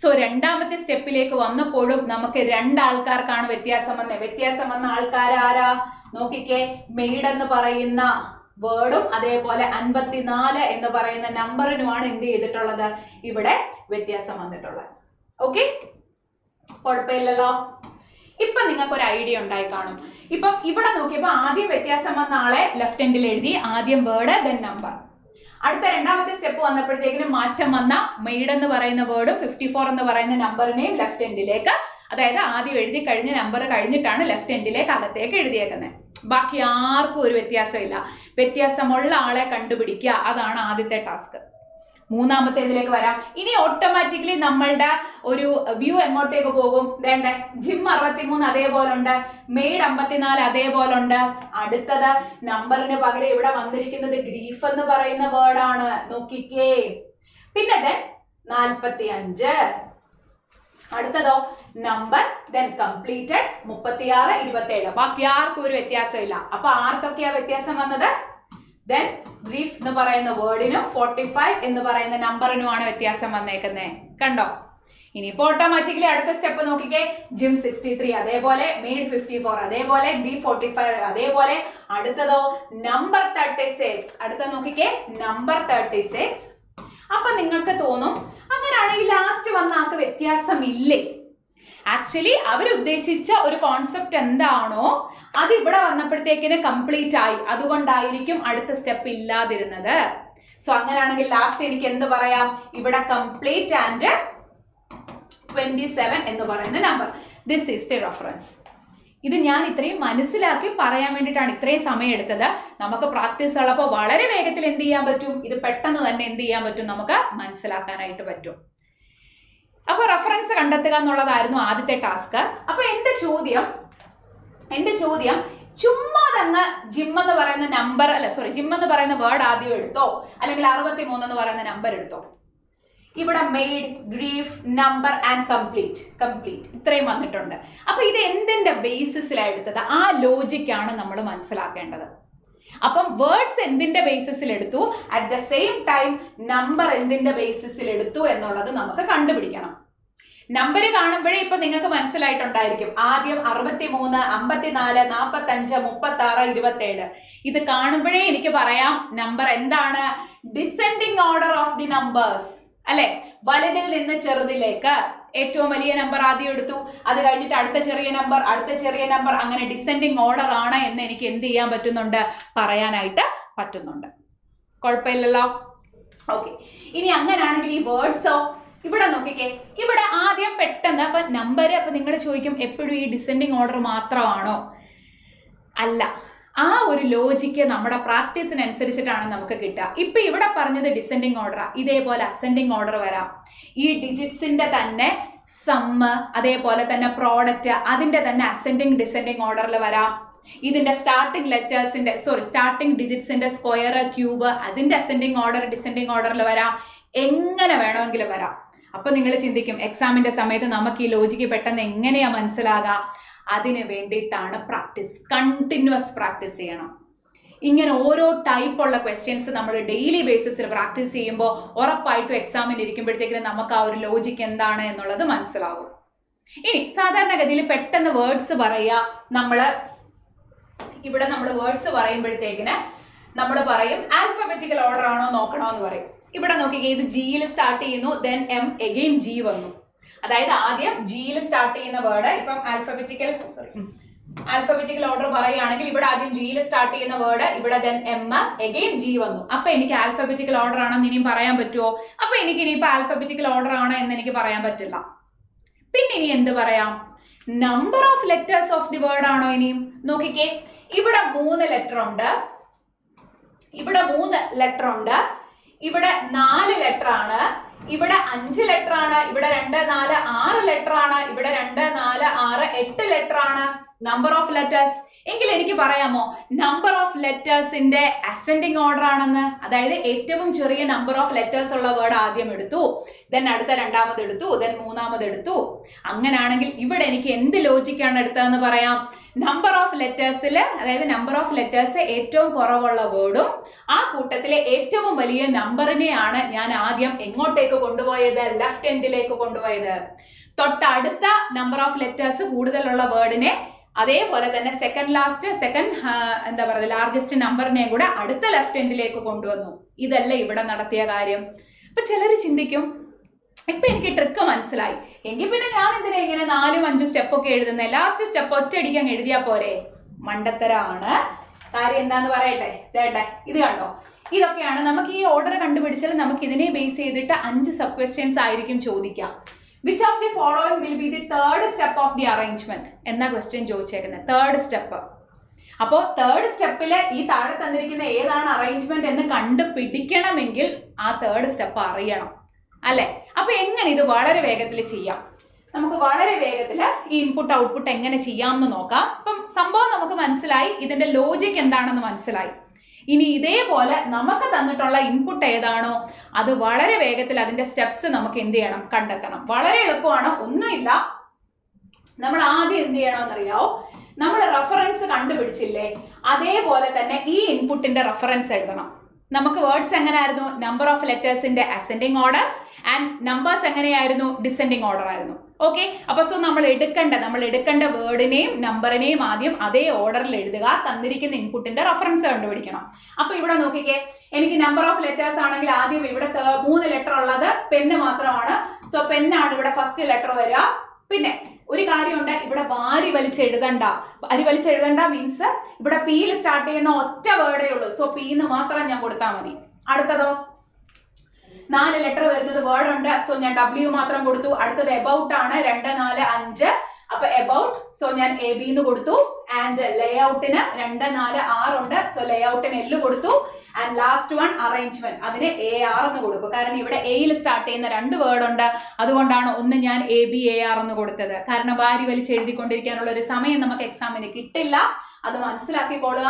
സോ രണ്ടാമത്തെ സ്റ്റെപ്പിലേക്ക് വന്നപ്പോഴും നമുക്ക് 2 ആൾക്കാർക്കാണ് വ്യത്യാസം വന്നത്. വ്യത്യാസം വന്ന ആൾക്കാരാരാ? നോക്കിക്കേ, മെയ്ഡ് എന്ന് പറയുന്ന വേർഡും അതേപോലെ 54 എന്ന് പറയുന്ന നമ്പറിനുമാണ് എന്ത് ചെയ്തിട്ടുള്ളത്, ഇവിടെ വ്യത്യാസം വന്നിട്ടുള്ളത്. ഓക്കെ, കുഴപ്പമില്ലല്ലോ. ഇപ്പൊ നിങ്ങൾക്ക് ഒരു ഐഡിയ ഉണ്ടായി കാണും. ഇപ്പൊ ഇവിടെ നോക്കിയപ്പോ ആദ്യം വ്യത്യാസം വന്ന ആളെ ലെഫ്റ്റ് എൻഡിൽ എഴുതി, ആദ്യം വേർഡ് ദെൻ നമ്പർ. അടുത്ത രണ്ടാമത്തെ സ്റ്റെപ്പ് വന്നപ്പോഴത്തേക്കിനും മാറ്റം വന്ന മെയ്ഡ് എന്ന് പറയുന്ന വേർഡും 54 എന്ന് പറയുന്ന നമ്പറിനെയും ലെഫ്റ്റ് എൻഡിലേക്ക്, അതായത് ആദ്യം എഴുതി കഴിഞ്ഞ നമ്പർ കഴിഞ്ഞിട്ടാണ് ലെഫ്റ്റ് എൻഡിലേക്ക് അകത്തേക്ക് എഴുതിയേക്കുന്നത്. ബാക്കി ആർക്കും ഒരു വ്യത്യാസമില്ല. വ്യത്യാസമുള്ള ആളെ കണ്ടുപിടിക്കുക, അതാണ് ആദ്യത്തെ ടാസ്ക്. മൂന്നാമത്തേതിലേക്ക് വരാം. ഇനി ഓട്ടോമാറ്റിക്കലി നമ്മളുടെ ഒരു വ്യൂ എങ്ങോട്ടേക്ക് പോകും? ജിം 63 അതേപോലെ ഉണ്ട്, മെയ്ഡ് 54 അതേപോലെ ഉണ്ട്. അടുത്തത് നമ്പറിന് പകരം ഇവിടെ വന്നിരിക്കുന്നത് ഗ്രീഫ് എന്ന് പറയുന്ന വേർഡാണ്. നോക്കിക്കേ, പിന്നെ 45. അടുത്തതോ നമ്പർ, ദെൻ കംപ്ലീറ്റഡ്, 36, 27. ബാക്കി ആർക്കും ഒരു വ്യത്യാസമില്ല. അപ്പൊ ആർക്കൊക്കെയാ വ്യത്യാസം വന്നത്? ദെൻ ബ്രീഫ് എന്ന് പറയുന്ന വേർഡിനും 45 എന്ന് പറയുന്ന നമ്പറിനുമാണ് വ്യത്യാസം വന്നേക്കുന്നത്. കണ്ടോ? ഇനിയിപ്പോ ഓട്ടോമാറ്റിക്കലി അടുത്ത സ്റ്റെപ്പ് നോക്കിക്കേ, ജിം 63 അതേപോലെ, മെയ്ഡ് 54 അതേപോലെ, ഗ്രീഫ് 45 അതേപോലെ. അടുത്തതോ നമ്പർ 36. അടുത്ത നോക്കിക്കേ, നമ്പർ 36. അപ്പൊ നിങ്ങൾക്ക് തോന്നും, അങ്ങനെയാണെങ്കിൽ ലാസ്റ്റ് വന്ന ആൾക്ക് വ്യത്യാസം ഇല്ലേ? ആക്ച്വലി അവരുദ്ദേശിച്ച ഒരു കോൺസെപ്റ്റ് എന്താണോ അത് ഇവിടെ വന്നപ്പോഴത്തേക്കിന് കംപ്ലീറ്റ് ആയി, അതുകൊണ്ടായിരിക്കും അടുത്ത സ്റ്റെപ്പ് ഇല്ലാതിരുന്നത്. സോ അങ്ങനെയാണെങ്കിൽ ലാസ്റ്റ് എനിക്ക് എന്ത് പറയാം? ഇവിടെ കംപ്ലീറ്റ് ആൻഡ് 27 എന്ന് പറയുന്ന number. This is the reference. ഇത് ഞാൻ ഇത്രയും മനസ്സിലാക്കി പറയാൻ വേണ്ടിയിട്ടാണ് ഇത്രയും സമയം എടുത്തത്. നമുക്ക് പ്രാക്ടീസ് ഉള്ളപ്പോൾ വളരെ വേഗത്തിൽ എന്ത് ചെയ്യാൻ പറ്റും? ഇത് പെട്ടെന്ന് തന്നെ എന്ത് ചെയ്യാൻ പറ്റും? നമുക്ക് മനസ്സിലാക്കാനായിട്ട് പറ്റും. അപ്പോൾ റെഫറൻസ് കണ്ടെത്തുക എന്നുള്ളതായിരുന്നു ആദ്യത്തെ ടാസ്ക്. അപ്പൊ എന്റെ ചോദ്യം ചുമ്മാ തന്നെ ജിം എന്ന് പറയുന്ന നമ്പർ, ജിം എന്ന് പറയുന്ന വേർഡ് ആദ്യം എടുത്തോ, അല്ലെങ്കിൽ 63 എന്ന് പറയുന്ന നമ്പർ എടുത്തോ. ഇവിടെ made, grief, number and complete ഇത്രയും വന്നിട്ടുണ്ട്. അപ്പൊ ഇത് എന്തിന്റെ ബേസിസിലാണ് എടുത്തത്? ആ ലോജിക്കാണ് നമ്മൾ മനസ്സിലാക്കേണ്ടത്. അപ്പം വേർഡ്സ് എന്തിന്റെ ബേസിസിൽ എടുത്തു, at the same time number എന്തിന്റെ ബേസിസിൽ എടുത്തു എന്നുള്ളത് നമുക്ക് കണ്ടുപിടിക്കണം. നമ്പർ കാണുമ്പോഴേ ഇപ്പൊ നിങ്ങൾക്ക് മനസ്സിലായിട്ടുണ്ടായിരിക്കും. ആദ്യം 63, 54, 45, 36, 27. ഇത് കാണുമ്പോഴേ എനിക്ക് പറയാം നമ്പർ എന്താണ്, descending order of the numbers അല്ലെ. വലുതിൽ നിന്ന് ചെറുതിലേക്ക് ഏറ്റവും വലിയ നമ്പർ ആദ്യം എടുത്തു, അത് കഴിഞ്ഞിട്ട് അടുത്ത ചെറിയ നമ്പർ, അങ്ങനെ ഡിസെൻഡിങ് ഓർഡർ ആണ് എന്ന് എനിക്ക് എന്ത് ചെയ്യാൻ പറ്റുന്നുണ്ട്, പറയാനായിട്ട് പറ്റുന്നുണ്ട്. കുഴപ്പമില്ലല്ലോ. ഓക്കെ, ഇനി അങ്ങനെയാണെങ്കിൽ ഈ വേർഡ്സോ ഇവിടെ നോക്കിക്കേ. ഇവിടെ ആദ്യം പെട്ടെന്ന് അപ്പൊ നമ്പർ, അപ്പൊ നിങ്ങൾ ചോദിക്കും എപ്പോഴും ഈ ഡിസെൻഡിങ് ഓർഡർ മാത്രമാണോ? അല്ല, ആ ഒരു ലോജിക്ക് നമ്മുടെ പ്രാക്ടീസിനനുസരിച്ചിട്ടാണ് നമുക്ക് കിട്ടുക. ഇപ്പൊ ഇവിടെ പറഞ്ഞത് ഡിസെൻഡിങ് ഓർഡറാ, ഇതേപോലെ അസെൻഡിങ് ഓർഡർ വരാം. ഈ ഡിജിറ്റ്സിന്റെ തന്നെ സമ്മ്, അതേപോലെ തന്നെ പ്രോഡക്റ്റ്, അതിന്റെ തന്നെ അസെൻഡിങ് ഡിസെൻഡിങ് ഓർഡറിൽ വരാം. ഇതിന്റെ സ്റ്റാർട്ടിംഗ് ഡിജിറ്റ്സിന്റെ സ്ക്വയർ, ക്യൂബ്, അതിന്റെ അസെൻഡിങ് ഓർഡർ ഡിസെൻഡിങ് ഓർഡറിൽ വരാം. എങ്ങനെ വേണമെങ്കിലും വരാം. അപ്പൊ നിങ്ങൾ ചിന്തിക്കും എക്സാമിന്റെ സമയത്ത് നമുക്ക് ഈ ലോജിക്ക് പെട്ടെന്ന് എങ്ങനെയാ മനസ്സിലാകാം? അതിന് വേണ്ടിയിട്ടാണ് പ്രാക്ടീസ്, കണ്ടിന്യൂസ് പ്രാക്ടീസ് ചെയ്യണം. ഇങ്ങനെ ഓരോ ടൈപ്പുള്ള ക്വസ്റ്റ്യൻസ് നമ്മൾ ഡെയിലി ബേസിസിൽ പ്രാക്ടീസ് ചെയ്യുമ്പോൾ ഉറപ്പായിട്ടും എക്സാമിന് ഇരിക്കുമ്പോഴത്തേക്കിന് നമുക്ക് ആ ഒരു ലോജിക്ക് എന്താണ് എന്നുള്ളത് മനസ്സിലാകും. ഇനി സാധാരണഗതിയിൽ പെട്ടെന്ന് വേർഡ്സ് പറയുക, നമ്മൾ വേർഡ്സ് പറയുമ്പോഴത്തേക്കിന് നമ്മൾ പറയും ആൽഫബറ്റിക്കൽ ഓർഡർ ആണോ നോക്കണോ എന്ന് പറയും. ഇവിടെ നോക്കിക്കേ, ഇത് ജിയിൽ സ്റ്റാർട്ട് ചെയ്യുന്നു, ദെൻ എം, എഗെയിൻ ജി വന്നു. അതായത് ആദ്യം ജിയിൽ സ്റ്റാർട്ട് ചെയ്യുന്ന വേർഡ്, ഇപ്പം ആൽഫബറ്റിക്കൽ ഓർഡർ പറയുകയാണെങ്കിൽ ഇവിടെ ആദ്യം ജിയിൽ സ്റ്റാർട്ട് ചെയ്യുന്ന വേർഡ്, ഇവിടെ ദെൻ എം, എഗെയിൻ ജി വന്നു. അപ്പൊ എനിക്ക് ആൽഫബറ്റിക്കൽ ഓർഡർ ആണെന്ന് ഇനിയും പറയാൻ പറ്റുമോ? അപ്പൊ എനിക്ക് ഇനിയിപ്പോ ആൽഫബറ്റിക്കൽ ഓർഡർ ആണ് എന്ന് എനിക്ക് പറയാൻ പറ്റില്ല. പിന്നെ ഇനി എന്ത് പറയാം? Number of letters of the word ആണോ? ഇനിയും നോക്കിക്കേ, ഇവിടെ 3 ലെറ്റർ ഉണ്ട്, ഇവിടെ 4 ലെറ്റർ ആണ്, ഇവിടെ 5 ലെറ്റർ ആണ്, ഇവിടെ 2, 4, 6 ലെറ്റർ ആണ്, ഇവിടെ 2, 4, 6, 8 ലെറ്റർ ആണ്. നമ്പർ ഓഫ് ലെറ്റേഴ്സ് എങ്കിൽ എനിക്ക് പറയാമോ നമ്പർ ഓഫ് ലെറ്റേഴ്സിന്റെ അസെൻഡിങ് ഓർഡർ ആണെന്ന്? അതായത് ഏറ്റവും ചെറിയ നമ്പർ ഓഫ് ലെറ്റേഴ്സ് ഉള്ള വേർഡ് ആദ്യം എടുത്തു, ദെൻ അടുത്ത രണ്ടാമത് എടുത്തു, ദെൻ മൂന്നാമത് എടുത്തു. അങ്ങനാണെങ്കിൽ ഇവിടെ എനിക്ക് എന്ത് ലോജിക്കാണ് എടുത്തതെന്ന് പറയാം? നമ്പർ ഓഫ് ലെറ്റേഴ്സിൽ, അതായത് നമ്പർ ഓഫ് ലെറ്റേഴ്സ് ഏറ്റവും കുറവുള്ള വേർഡും ആ കൂട്ടത്തിലെ ഏറ്റവും വലിയ നമ്പറിനെയാണ് ഞാൻ ആദ്യം എങ്ങോട്ടേക്ക് കൊണ്ടുപോയത്? ലെഫ്റ്റ് എൻഡിലേക്ക് കൊണ്ടുപോയത്. തൊട്ടടുത്ത നമ്പർ ഓഫ് ലെറ്റേഴ്സ് കൂടുതലുള്ള വേർഡിനെ, അതേപോലെ തന്നെ ലാർജസ്റ്റ് നമ്പറിനെയും കൂടെ അടുത്ത ലെഫ്റ്റ് എൻഡിലേക്ക് കൊണ്ടുവന്നു. ഇതല്ല ഇവിടെ നടത്തിയ കാര്യം. അപ്പൊ ചിലർ ചിന്തിക്കും ഇപ്പൊ എനിക്ക് ട്രിക്ക് മനസ്സിലായി, എങ്കിൽ പിന്നെ ഞാൻ എന്തിനാ ഇങ്ങനെ 4, 5 സ്റ്റെപ്പൊക്കെ എഴുതുന്നത്? ലാസ്റ്റ് സ്റ്റെപ്പ് ഒറ്റയടിക്കാൻ എഴുതിയാ പോരെ? മണ്ടത്തരമാണ്. കാര്യം എന്താന്ന് പറയട്ടെ. ഇത് കണ്ടോ, ഇതൊക്കെയാണ് നമുക്ക് ഈ ഓർഡർ കണ്ടുപിടിച്ചാൽ നമുക്ക് ഇതിനെ ബേസ് ചെയ്തിട്ട് 5 സബ് ക്വസ്റ്റ്യൻസ് ആയിരിക്കും ചോദിക്കാം. Which of the following will be the third step of the arrangement എന്ന ക്വസ്റ്റ്യൻ ചോദിച്ചേക്കുന്നത്. Third step. അപ്പോൾ തേർഡ് സ്റ്റെപ്പിൽ ഈ താഴെ തന്നിരിക്കുന്ന ഏതാണ് അറേഞ്ച്മെന്റ് എന്ന് കണ്ടുപിടിക്കണമെങ്കിൽ ആ തേർഡ് സ്റ്റെപ്പ് അറിയണം അല്ലെ? അപ്പൊ എങ്ങനെ ഇത് വളരെ വേഗത്തിൽ ചെയ്യാം? നമുക്ക് വളരെ വേഗത്തിൽ ഈ ഇൻപുട്ട് ഔട്ട്പുട്ട് എങ്ങനെ ചെയ്യാമെന്ന് നോക്കാം. അപ്പം സംഭവം നമുക്ക് മനസ്സിലായി, ഇതിന്റെ ലോജിക് എന്താണെന്ന് മനസ്സിലായി. ഇനി ഇതേപോലെ നമുക്ക് തന്നിട്ടുള്ള ഇൻപുട്ട് ഏതാണോ അത് വളരെ വേഗത്തിൽ അതിന്റെ സ്റ്റെപ്സ് നമുക്ക് എന്ത് ചെയ്യണം? കണ്ടെത്തണം. വളരെ എളുപ്പമാണ്, ഒന്നുമില്ല. നമ്മൾ ആദ്യം എന്ത് ചെയ്യണമെന്നറിയാവോ? നമ്മൾ റെഫറൻസ് കണ്ടുപിടിച്ചില്ലേ, അതേപോലെ തന്നെ ഈ ഇൻപുട്ടിന്റെ റെഫറൻസ് എഴുതണം. നമുക്ക് വേർഡ്സ് എങ്ങനെയായിരുന്നു? നമ്പർ ഓഫ് ലെറ്റേഴ്സിന്റെ അസെൻഡിങ് ഓർഡർ ആൻഡ് നമ്പേഴ്സ് എങ്ങനെയായിരുന്നു? ഡിസെൻഡിങ് ഓർഡർ ആയിരുന്നു. ഓക്കെ, അപ്പൊ സോ നമ്മൾ എടുക്കേണ്ട വേർഡിനെയും നമ്പറിനെയും ആദ്യം അതേ ഓർഡറിൽ എഴുതുക. തന്നിരിക്കുന്ന ഇൻപുട്ടിന്റെ റെഫറൻസ് കണ്ടുപിടിക്കണം. അപ്പൊ ഇവിടെ നോക്കിക്കേ, എനിക്ക് നമ്പർ ഓഫ് ലെറ്റേഴ്സ് ആണെങ്കിൽ ആദ്യം ഇവിടെ 3 ലെറ്റർ ഉള്ളത് പെന്ന് മാത്രമാണ്. സോ പെന്നാണ് ഇവിടെ ഫസ്റ്റ് ലെറ്റർ വരിക. പിന്നെ ഒരു കാര്യമുണ്ട്, ഇവിടെ വാരി വലിച്ചെഴുതണ്ട മീൻസ് ഇവിടെ പിയിൽ സ്റ്റാർട്ട് ചെയ്യുന്ന ഒറ്റ വേർഡേ ഉള്ളൂ. സോ പീന്ന് മാത്രം ഞാൻ കൊടുത്താൽ മതി. അടുത്തതോ 4 ലെറ്റർ വരുന്നത് വേർഡ് ഉണ്ട്. സോ ഞാൻ W മാത്രം കൊടുത്തു. അടുത്തത് എബൌട്ട് ആണ്, 2, 4, 5. അപ്പൊ എബൌട്ട്, സോ ഞാൻ AB എന്ന് കൊടുത്തു. ആൻഡ് ലേഔട്ടിന് 2, 4, 6 ഉണ്ട്. സോ ലേഔട്ടിന് L കൊടുത്തു. ആൻഡ് ലാസ്റ്റ് വൺ അറേഞ്ച്മെന്റ്, അതിന് AR എന്ന് കൊടുക്കും. കാരണം ഇവിടെ എയിൽ സ്റ്റാർട്ട് ചെയ്യുന്ന 2 വേർഡ് ഉണ്ട്, അതുകൊണ്ടാണ് ഒന്ന് ഞാൻ AB AR എന്ന് കൊടുത്തത്. കാരണം വാരി വലിച്ച് എഴുതിക്കൊണ്ടിരിക്കാനുള്ള ഒരു സമയം നമുക്ക് എക്സാമിന് കിട്ടില്ല, അത് മനസ്സിലാക്കിക്കൊള്ളുക.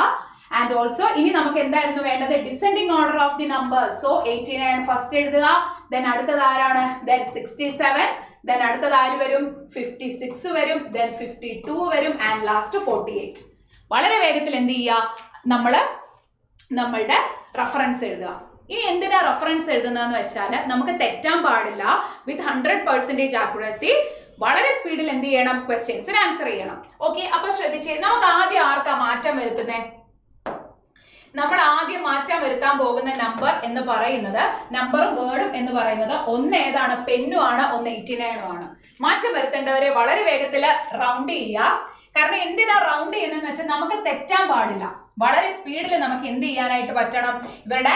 ആൻഡ് ഓൾസോ ഇനി നമുക്ക് എന്തായിരുന്നു വേണ്ടത്? Descending order of the numbers. So 89 first എഴുതുക, ദെൻ അടുത്തത് ആരാണ്? ദെൻ 67, ദെൻ അടുത്തത് ആര് വരും? 56 വരും, ദെൻ 52 വരും, ആൻഡ് ലാസ്റ്റ് 48. വളരെ വേഗത്തിൽ എന്ത് ചെയ്യുക? നമ്മളുടെ റെഫറൻസ് എഴുതുക. ഇനി എന്തിനാ റെഫറൻസ് എഴുതുന്നതെന്ന് വെച്ചാൽ നമുക്ക് തെറ്റാൻ പാടില്ല. വിത്ത് 100% ആക്യുറസി വളരെ സ്പീഡിൽ എന്ത് ചെയ്യണം? ക്വസ്റ്റ്യൻസിന് ആൻസർ ചെയ്യണം. ഓക്കെ, അപ്പൊ ശ്രദ്ധിച്ചേ, നമുക്ക് ആദ്യം ആർക്കാ മാറ്റം വരുത്തുന്നത്? നമ്മൾ ആദ്യം മാറ്റം വരുത്താൻ പോകുന്ന നമ്പർ എന്ന് പറയുന്നത്, നമ്പറും വേർഡും എന്ന് പറയുന്നത്, ഒന്ന് ഏതാണ്? പെന്നു ആണ്, ഒന്ന് 89 ആണ്. മാറ്റം വരുത്തേണ്ടവരെ വളരെ വേഗത്തിൽ റൗണ്ട് ചെയ്യുക. കാരണം എന്തിനാ റൗണ്ട് ചെയ്യുന്നതെന്ന് വെച്ചാൽ നമുക്ക് തെറ്റാൻ പാടില്ല. വളരെ സ്പീഡിൽ നമുക്ക് എന്ത് ചെയ്യാനായിട്ട് പറ്റണം? ഇവരുടെ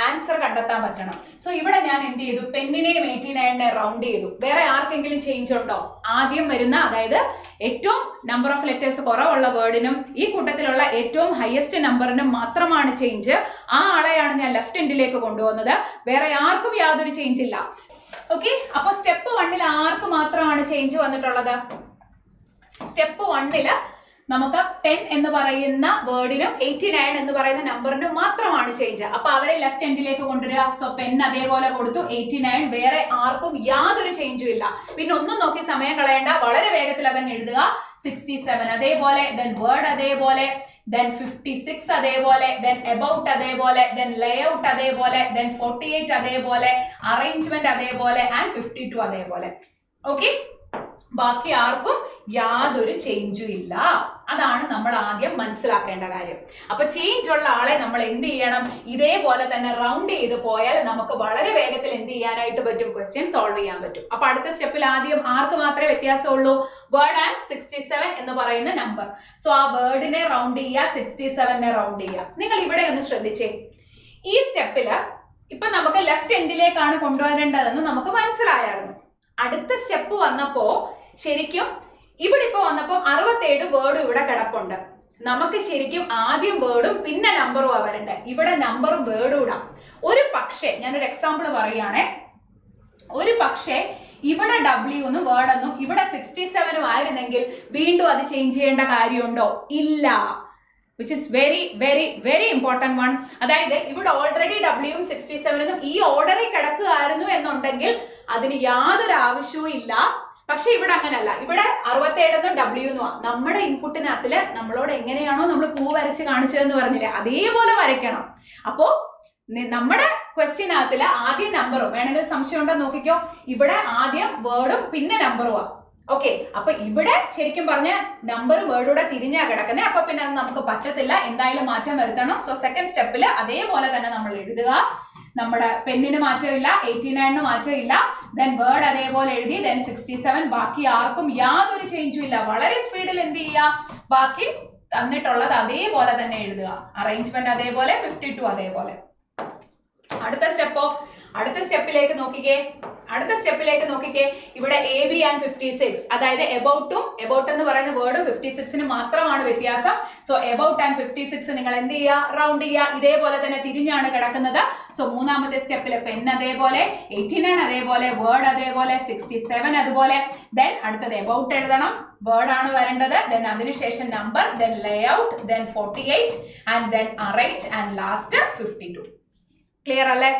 ആൻസർ കണ്ടെത്താൻ പറ്റണം. സോ ഇവിടെ ഞാൻ എന്ത് ചെയ്തു? പെന്നിനെയും 89നെ റൗണ്ട് ചെയ്തു. വേറെ ആർക്കെങ്കിലും ചേഞ്ച് ഉണ്ടോ? ആദ്യം വരുന്ന, അതായത് ഏറ്റവും നമ്പർ ഓഫ് ലെറ്റേഴ്സ് കുറവുള്ള വേർഡിനും ഈ കൂട്ടത്തിലുള്ള ഏറ്റവും ഹയസ്റ്റ് നമ്പറിനും മാത്രമാണ് ചേഞ്ച്. ആ ആളെയാണ് ഞാൻ ലെഫ്റ്റ് എൻഡിലേക്ക് കൊണ്ടുവന്നത്. വേറെ ആർക്കും യാതൊരു ചേഞ്ച് ഇല്ല. ഓക്കെ, അപ്പൊ സ്റ്റെപ്പ് 1 ആർക്ക് മാത്രമാണ് ചേഞ്ച് വന്നിട്ടുള്ളത്? സ്റ്റെപ്പ് 1 നമുക്ക് 10 എന്ന് പറയുന്ന വേർഡിനും 89 എന്ന് പറയുന്ന നമ്പറിനും മാത്രമാണ് ചേഞ്ച്. അപ്പൊ അവരെ ലെഫ്റ്റ് എൻഡിലേക്ക് കൊണ്ടുവരിക. സോ പെൻ അതേപോലെ കൊടുത്തു, 89, വേറെ ആർക്കും യാതൊരു ചേഞ്ചും ഇല്ല. പിന്നെ ഒന്നും നോക്കി സമയം കളയണ്ട, വളരെ വേഗത്തിൽ അതങ്ങ് എഴുതുക. 67 അതേപോലെ, ദെൻ വേർഡ് അതേപോലെ, then 56 അതേപോലെ, then about അതേപോലെ, then layout അതേപോലെ, then 48 അതേപോലെ, arrangement അതേപോലെ, and 52 അതേപോലെ. ഓക്കെ, ബാക്കി ആർക്കും യാതൊരു ചേഞ്ചും ഇല്ല. അതാണ് നമ്മൾ ആദ്യം മനസ്സിലാക്കേണ്ട കാര്യം. അപ്പൊ ചേഞ്ച് ഉള്ള ആളെ നമ്മൾ എന്ത് ചെയ്യണം? ഇതേപോലെ തന്നെ റൗണ്ട് ചെയ്ത് പോയാൽ നമുക്ക് വളരെ വേഗത്തിൽ എന്ത് ചെയ്യാനായിട്ട് പറ്റും? ക്വസ്റ്റ്യൻ സോൾവ് ചെയ്യാൻ പറ്റും. അപ്പൊ അടുത്ത സ്റ്റെപ്പിൽ ആദ്യം ആർക്ക് മാത്രമേ വ്യത്യാസമുള്ളൂ? വേർഡ് ആൻഡ് 67 എന്ന് പറയുന്ന നമ്പർ. സോ ആ വേർഡിനെ റൗണ്ട് ചെയ്യുക, 67നെ റൗണ്ട് ചെയ്യുക. നിങ്ങൾ ഇവിടെ ഒന്ന് ശ്രദ്ധിച്ചേ. ഈ സ്റ്റെപ്പില് ഇപ്പൊ നമുക്ക് ലെഫ്റ്റ് എൻഡിലേക്കാണ് കൊണ്ടുവരേണ്ടതെന്ന് നമുക്ക് മനസ്സിലായിരുന്നു. അടുത്ത സ്റ്റെപ്പ് വന്നപ്പോ ശരിക്കും ഇവിടെ ഇപ്പൊ വന്നപ്പോ 67 വേർഡും ഇവിടെ കിടപ്പുണ്ട്. നമുക്ക് ശരിക്കും ആദ്യം വേർഡും പിന്നെ നമ്പറും വരണ്ടേ. ഇവിടെ നമ്പറും വേർഡും ഇടാം. ഒരു പക്ഷേ ഞാനൊരു എക്സാമ്പിൾ പറയുകയാണെ, ഒരു പക്ഷേ ഇവിടെ W എന്നും വേർഡ് എന്നും ഇവിടെ 67 ആയിരുന്നെങ്കിൽ വീണ്ടും അത് ചേഞ്ച് ചെയ്യേണ്ട കാര്യമുണ്ടോ? ഇല്ല. which is very very very important one. അതായത് ഇവിടെ ഓൾറെഡി W 67 ഈ ഓർഡറിൽ കിടക്കുകയായിരുന്നു എന്നുണ്ടെങ്കിൽ അതിന് യാതൊരു ആവശ്യവും ഇല്ല. പക്ഷെ ഇവിടെ അങ്ങനല്ല. ഇവിടെ 67 W നമ്മുടെ ഇൻപുട്ടിനകത്തില് നമ്മളോട് എങ്ങനെയാണോ നമ്മൾ പൂ വരച്ച് കാണിച്ചതെന്ന് പറഞ്ഞില്ലേ, അതേപോലെ വരയ്ക്കണം. അപ്പോ നമ്മുടെ ക്വസ്റ്റ്യനകത്തില് ആദ്യം നമ്പറും, വേണമെങ്കിൽ സംശയം ഉണ്ടോ നോക്കിക്കോ, ഇവിടെ ആദ്യം വേർഡും പിന്നെ നമ്പറും. ഓക്കെ, അപ്പൊ ഇവിടെ ശരിക്കും പറഞ്ഞ നമ്പറും വേർഡൂടെ തിരിഞ്ഞാ കിടക്കുന്നത്. അപ്പൊ പിന്നെ അത് നമുക്ക് പറ്റത്തില്ല, എന്തായാലും മാറ്റം വരുത്തണം. സോ സെക്കൻഡ് സ്റ്റെപ്പില് അതേപോലെ തന്നെ നമ്മൾ എഴുതുക. നമ്മുടെ പെന്നിന് മാറ്റമില്ല, 89ന് മാറ്റമില്ല, ദെൻ വേർഡ് അതേപോലെ എഴുതി, ദെൻ 67. ബാക്കി ആർക്കും യാതൊരു ചേഞ്ചും ഇല്ല. വളരെ സ്പീഡിൽ എന്ത് ചെയ്യുക? ബാക്കി തന്നിട്ടുള്ളത് അതേപോലെ തന്നെ എഴുതുക. അറേഞ്ച്മെന്റ് അതേപോലെ, 52 അതേപോലെ. അടുത്ത സ്റ്റെപ്പിലേക്ക് നോക്കിക്കേ. ഇവിടെ AB ആൻഡ് 56, അതായത് എബൌട്ട് എന്ന് പറയുന്ന വേർഡും 56ന് മാത്രമാണ് വ്യത്യാസം. സോ എബൌട്ട് ആൻഡ് 56 നിങ്ങൾ എന്ത് ചെയ്യുക? റൗണ്ട് ചെയ്യുക. ഇതേപോലെ തന്നെ തിരിഞ്ഞാണ് കിടക്കുന്നത്. സോ മൂന്നാമത്തെ സ്റ്റെപ്പില് പെൻ അതേപോലെ, 89 അതേപോലെ, വേർഡ് അതേപോലെ, 67 അതുപോലെ. ദെൻ അടുത്തത് എബൌട്ട് എഴുതണം, വേർഡ് ആണ് വരേണ്ടത്. ദെൻ അതിനുശേഷം number, then layout, then 48 and then arrange and last 52. Clear അല്ലേ?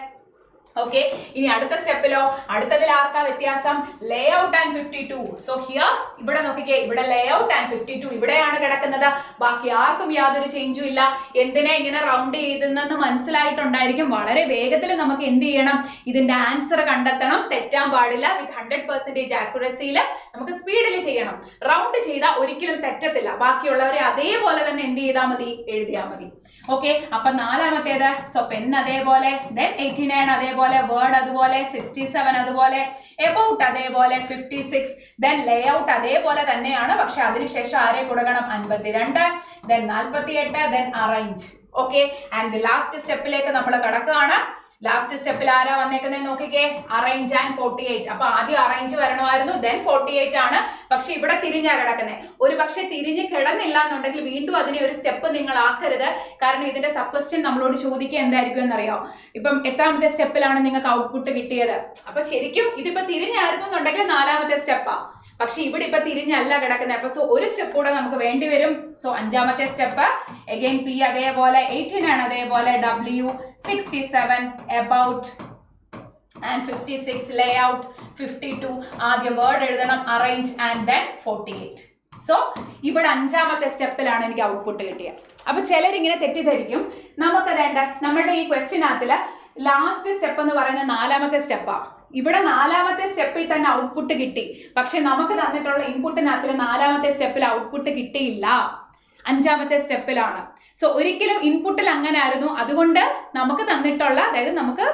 ഓക്കെ, ഇനി അടുത്ത സ്റ്റെപ്പിലോ, അടുത്തതിൽ ആർക്കാ വ്യത്യാസം? Layout and 52. സോ ഹിയർ ഇവിടെ നോക്കിക്കേ, ഇവിടെ ലേഔട്ട് ആൻഡ് 52 ഇവിടെയാണ് കിടക്കുന്നത്. ബാക്കി ആർക്കും യാതൊരു ചേഞ്ചും ഇല്ല. എന്തിനാ ഇങ്ങനെ റൗണ്ട് ചെയ്തെന്ന് മനസ്സിലായിട്ടുണ്ടായിരിക്കും. വളരെ വേഗത്തിൽ നമുക്ക് എന്ത് ചെയ്യണം? ഇതിന്റെ ആൻസർ കണ്ടെത്തണം. തെറ്റാൻ പാടില്ല. വിത്ത് 100% ആക്യുറസിയിൽ നമുക്ക് സ്പീഡിൽ ചെയ്യണം. റൗണ്ട് ചെയ്താൽ ഒരിക്കലും തെറ്റത്തില്ല. ബാക്കിയുള്ളവരെ അതേപോലെ തന്നെ എന്ത് ചെയ്താൽ മതി? എഴുതിയാൽ മതി. ഓക്കെ, അപ്പൊ നാലാമത്തേത്, സോ പെൻ അതേപോലെ, ദെൻ 89 അതേപോലെ, വേർഡ് അതുപോലെ, 67 അതുപോലെ, എബൌട്ട് അതേപോലെ, 56, ദെൻ ലേഔട്ട് അതേപോലെ തന്നെയാണ്. പക്ഷെ അതിനുശേഷം ആരെ കൊടുക്കണം? 52, then 48, then arrange. Okay, and last സ്റ്റെപ്പിലേക്ക് നമ്മൾ കടക്കുകയാണ്. ലാസ്റ്റ് സ്റ്റെപ്പിൽ ആരാ വന്നേക്കുന്നത് നോക്കിക്കേ? Arrange and 48. അപ്പൊ ആദ്യം അറേഞ്ച് വരണമായിരുന്നു, ദെൻ 48 ആണ്. പക്ഷെ ഇവിടെ തിരിഞ്ഞാ കിടക്കുന്നത്. ഒരു പക്ഷെ തിരിഞ്ഞ് കിടന്നില്ല എന്നുണ്ടെങ്കിൽ വീണ്ടും അതിനെ ഒരു സ്റ്റെപ്പ് നിങ്ങൾ ആക്കരുത്. കാരണം ഇതിന്റെ സബ് ക്വസ്റ്റ്യൻ നമ്മളോട് ചോദിക്കുക എന്തായിരിക്കും എന്നറിയോ? ഇപ്പം എത്രാമത്തെ സ്റ്റെപ്പിലാണ് നിങ്ങൾക്ക് ഔട്ട്പുട്ട് കിട്ടിയത്? അപ്പൊ ശരിക്കും ഇതിപ്പോ തിരിഞ്ഞായിരുന്നു എന്നുണ്ടെങ്കിൽ 4ാമത്തെ സ്റ്റെപ്പാ. പക്ഷെ ഇവിടെ ഇപ്പൊ തിരിഞ്ഞല്ല കിടക്കുന്നത്. അപ്പൊ സോ ഒരു സ്റ്റെപ്പ് കൂടെ നമുക്ക് വേണ്ടി വരും. സോ അഞ്ചാമത്തെ സ്റ്റെപ്പ് അഗൈൻ പി അതേപോലെ 89 അതേപോലെ W 67 about and 56 layout 52 ആദ്യം വേർഡ് എഴുതണം അറേഞ്ച് ആൻഡ് ദെൻ 48. സോ ഇവിടെ അഞ്ചാമത്തെ സ്റ്റെപ്പിലാണ് എനിക്ക് ഔട്ട്പുട്ട് കിട്ടിയത്. അപ്പൊ ചിലരിങ്ങനെ തെറ്റിദ്ധരിക്കും, നമുക്ക് വേണ്ട നമ്മുടെ ഈ ക്വസ്റ്റ്യനകത്തില് ലാസ്റ്റ് സ്റ്റെപ്പ് എന്ന് പറയുന്നത് നാലാമത്തെ സ്റ്റെപ്പാ. ഇവിടെ നാലാമത്തെ സ്റ്റെപ്പിൽ തന്നെ ഔട്ട്പുട്ട് കിട്ടി, പക്ഷെ നമുക്ക് തന്നിട്ടുള്ള ഇൻപുട്ടിനകത്തിൽ നാലാമത്തെ സ്റ്റെപ്പിൽ ഔട്ട്പുട്ട് കിട്ടിയില്ല, അഞ്ചാമത്തെ സ്റ്റെപ്പിലാണ്. സോ ഒരിക്കലും ഇൻപുട്ടിൽ അങ്ങനെ ആയിരുന്നു. അതുകൊണ്ട് നമുക്ക് തന്നിട്ടുള്ള, അതായത് നമുക്ക്